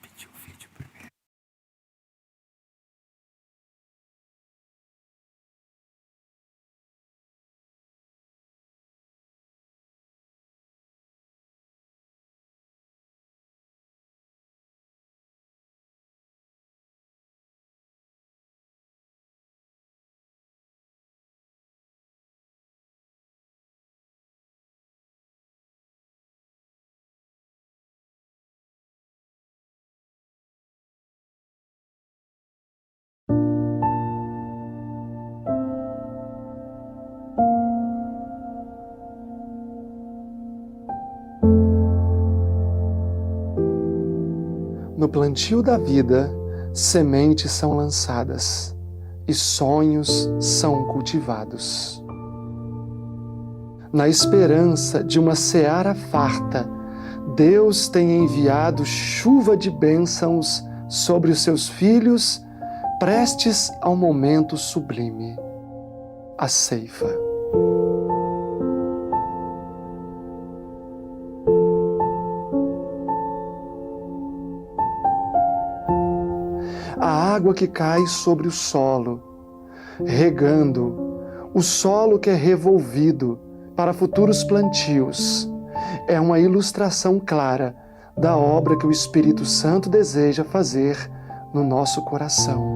pedir o vídeo primeiro. No plantio da vida, sementes são lançadas e sonhos são cultivados. Na esperança de uma seara farta, Deus tem enviado chuva de bênçãos sobre os seus filhos, prestes ao momento sublime, a ceifa. A água que cai sobre o solo, regando o solo que é revolvido para futuros plantios, é uma ilustração clara da obra que o Espírito Santo deseja fazer no nosso coração.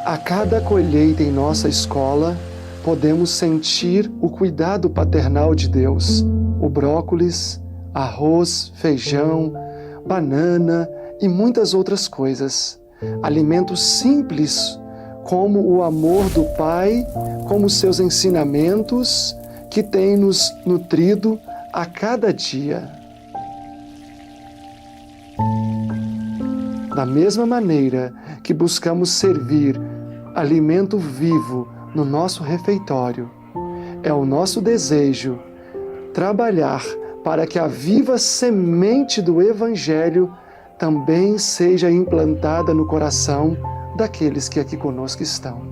A cada colheita em nossa escola, podemos sentir o cuidado paternal de Deus. O brócolis, arroz, feijão, banana e muitas outras coisas. Alimentos simples, como o amor do Pai, como seus ensinamentos, que têm nos nutrido a cada dia. Da mesma maneira que buscamos servir alimento vivo no nosso refeitório, é o nosso desejo trabalhar para que a viva semente do Evangelho também seja implantada no coração daqueles que aqui conosco estão.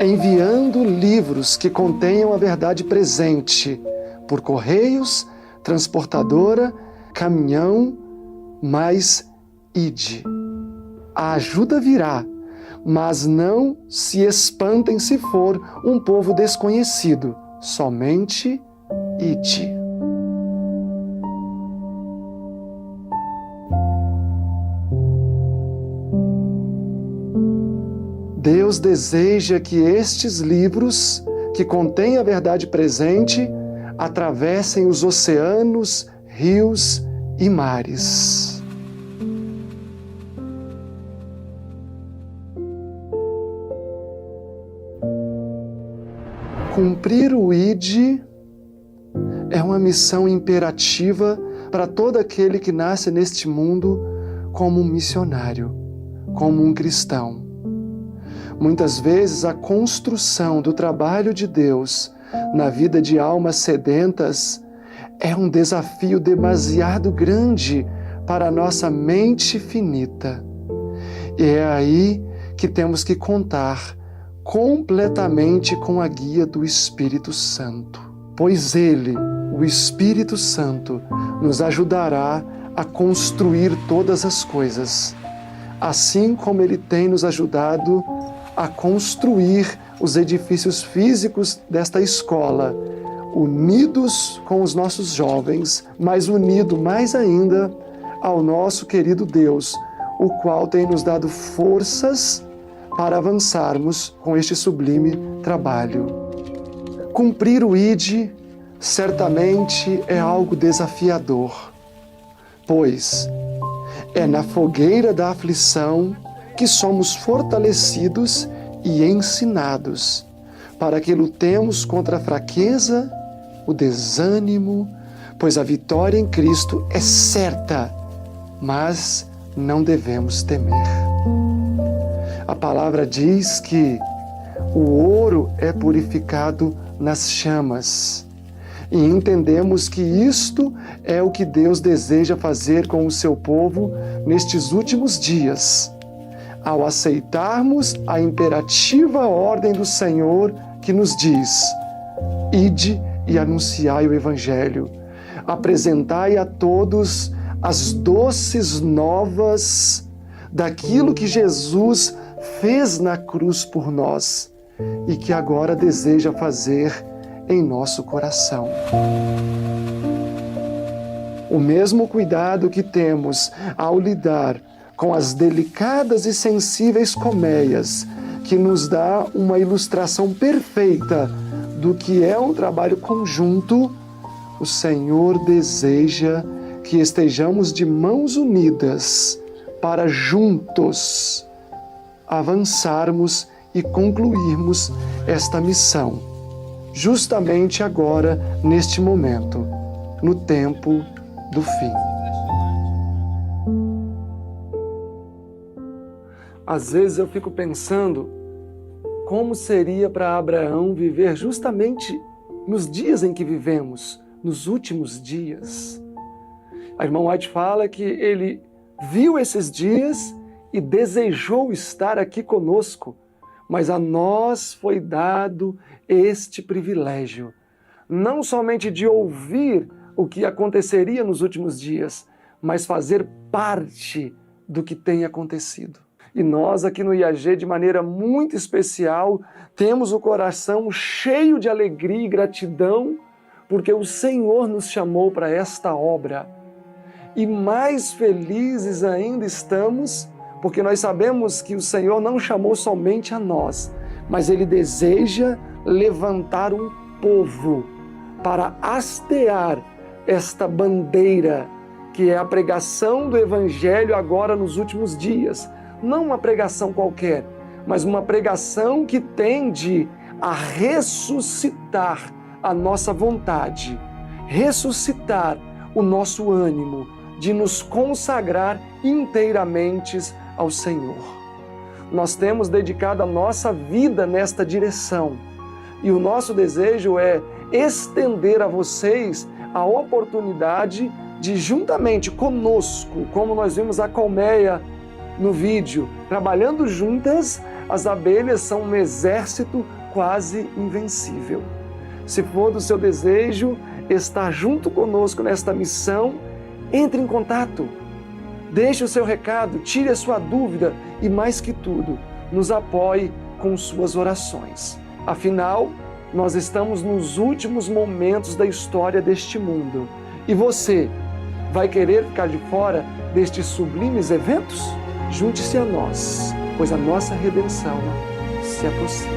Enviando livros que contenham a verdade presente por correios, transportadora, caminhão, mas ide. A ajuda virá, mas não se espantem se for um povo desconhecido, somente ide. Deus deseja que estes livros que contém a verdade presente, atravessem os oceanos, rios e mares. Cumprir o ID é uma missão imperativa para todo aquele que nasce neste mundo como um missionário, como um cristão. Muitas vezes a construção do trabalho de Deus na vida de almas sedentas é um desafio demasiado grande para a nossa mente finita. E é aí que temos que contar completamente com a guia do Espírito Santo, pois Ele, o Espírito Santo, nos ajudará a construir todas as coisas, assim como Ele tem nos ajudado a construir os edifícios físicos desta escola, unidos com os nossos jovens, mas unido mais ainda ao nosso querido Deus, o qual tem nos dado forças para avançarmos com este sublime trabalho. Cumprir o ID certamente é algo desafiador, pois é na fogueira da aflição que somos fortalecidos e ensinados para que lutemos contra a fraqueza, o desânimo, pois a vitória em Cristo é certa, mas não devemos temer. A palavra diz que o ouro é purificado nas chamas. E entendemos que isto é o que Deus deseja fazer com o seu povo nestes últimos dias, ao aceitarmos a imperativa ordem do Senhor que nos diz: ide e anunciai o Evangelho, apresentai a todos as doces novas daquilo que Jesus fez na cruz por nós e que agora deseja fazer em nosso coração. O mesmo cuidado que temos ao lidar com as delicadas e sensíveis colmeias, que nos dá uma ilustração perfeita do que é um trabalho conjunto, o Senhor deseja que estejamos de mãos unidas para juntos avançarmos e concluirmos esta missão, justamente agora, neste momento, no tempo do fim. Às vezes eu fico pensando como seria para Abraão viver justamente nos dias em que vivemos, nos últimos dias. A irmã White fala que ele viu esses dias e desejou estar aqui conosco, mas a nós foi dado este privilégio, não somente de ouvir o que aconteceria nos últimos dias, mas fazer parte do que tem acontecido. E nós aqui no IAG, de maneira muito especial, temos o coração cheio de alegria e gratidão, porque o Senhor nos chamou para esta obra. E mais felizes ainda estamos, porque nós sabemos que o Senhor não chamou somente a nós, mas Ele deseja levantar um povo para hastear esta bandeira, que é a pregação do Evangelho agora nos últimos dias. Não uma pregação qualquer, mas uma pregação que tende a ressuscitar a nossa vontade, ressuscitar o nosso ânimo de nos consagrar inteiramente ao Senhor. Nós temos dedicado a nossa vida nesta direção e o nosso desejo é estender a vocês a oportunidade de, juntamente conosco, como nós vimos a colmeia no vídeo, trabalhando juntas, as abelhas são um exército quase invencível. Se for do seu desejo estar junto conosco nesta missão, entre em contato, deixe o seu recado, tire a sua dúvida e, mais que tudo, nos apoie com suas orações. Afinal, nós estamos nos últimos momentos da história deste mundo. E você vai querer ficar de fora destes sublimes eventos? Junte-se a nós, pois a nossa redenção se aproxima.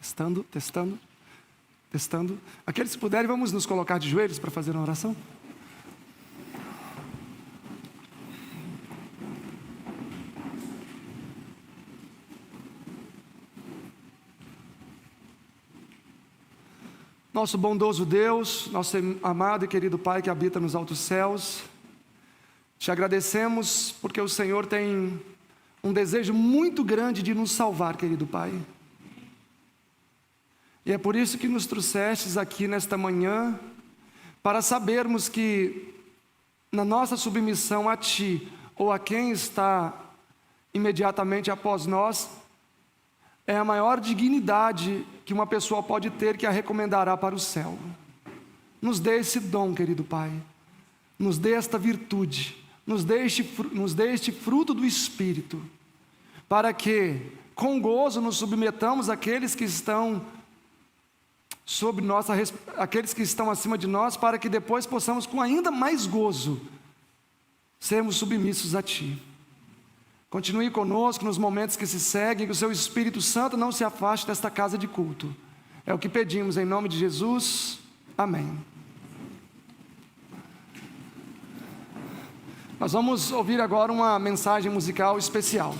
Testando, testando, testando. Aqueles que puderem, vamos nos colocar de joelhos para fazer uma oração? Nosso bondoso Deus, nosso amado e querido Pai que habita nos altos céus, te agradecemos porque o Senhor tem um desejo muito grande de nos salvar, querido Pai. E é por isso que nos trouxestes aqui nesta manhã, para sabermos que na nossa submissão a Ti, ou a quem está imediatamente após nós, é a maior dignidade que uma pessoa pode ter, que a recomendará para o céu. Nos dê esse dom, querido Pai, nos dê esta virtude, nos dê este fruto do Espírito, para que com gozo nos submetamos àqueles que estão aqueles que estão acima de nós, para que depois possamos com ainda mais gozo sermos submissos a Ti. Continue conosco nos momentos que se seguem, que o Seu Espírito Santo não se afaste desta casa de culto. É o que pedimos em nome de Jesus. Amém. Nós vamos ouvir agora uma mensagem musical especial.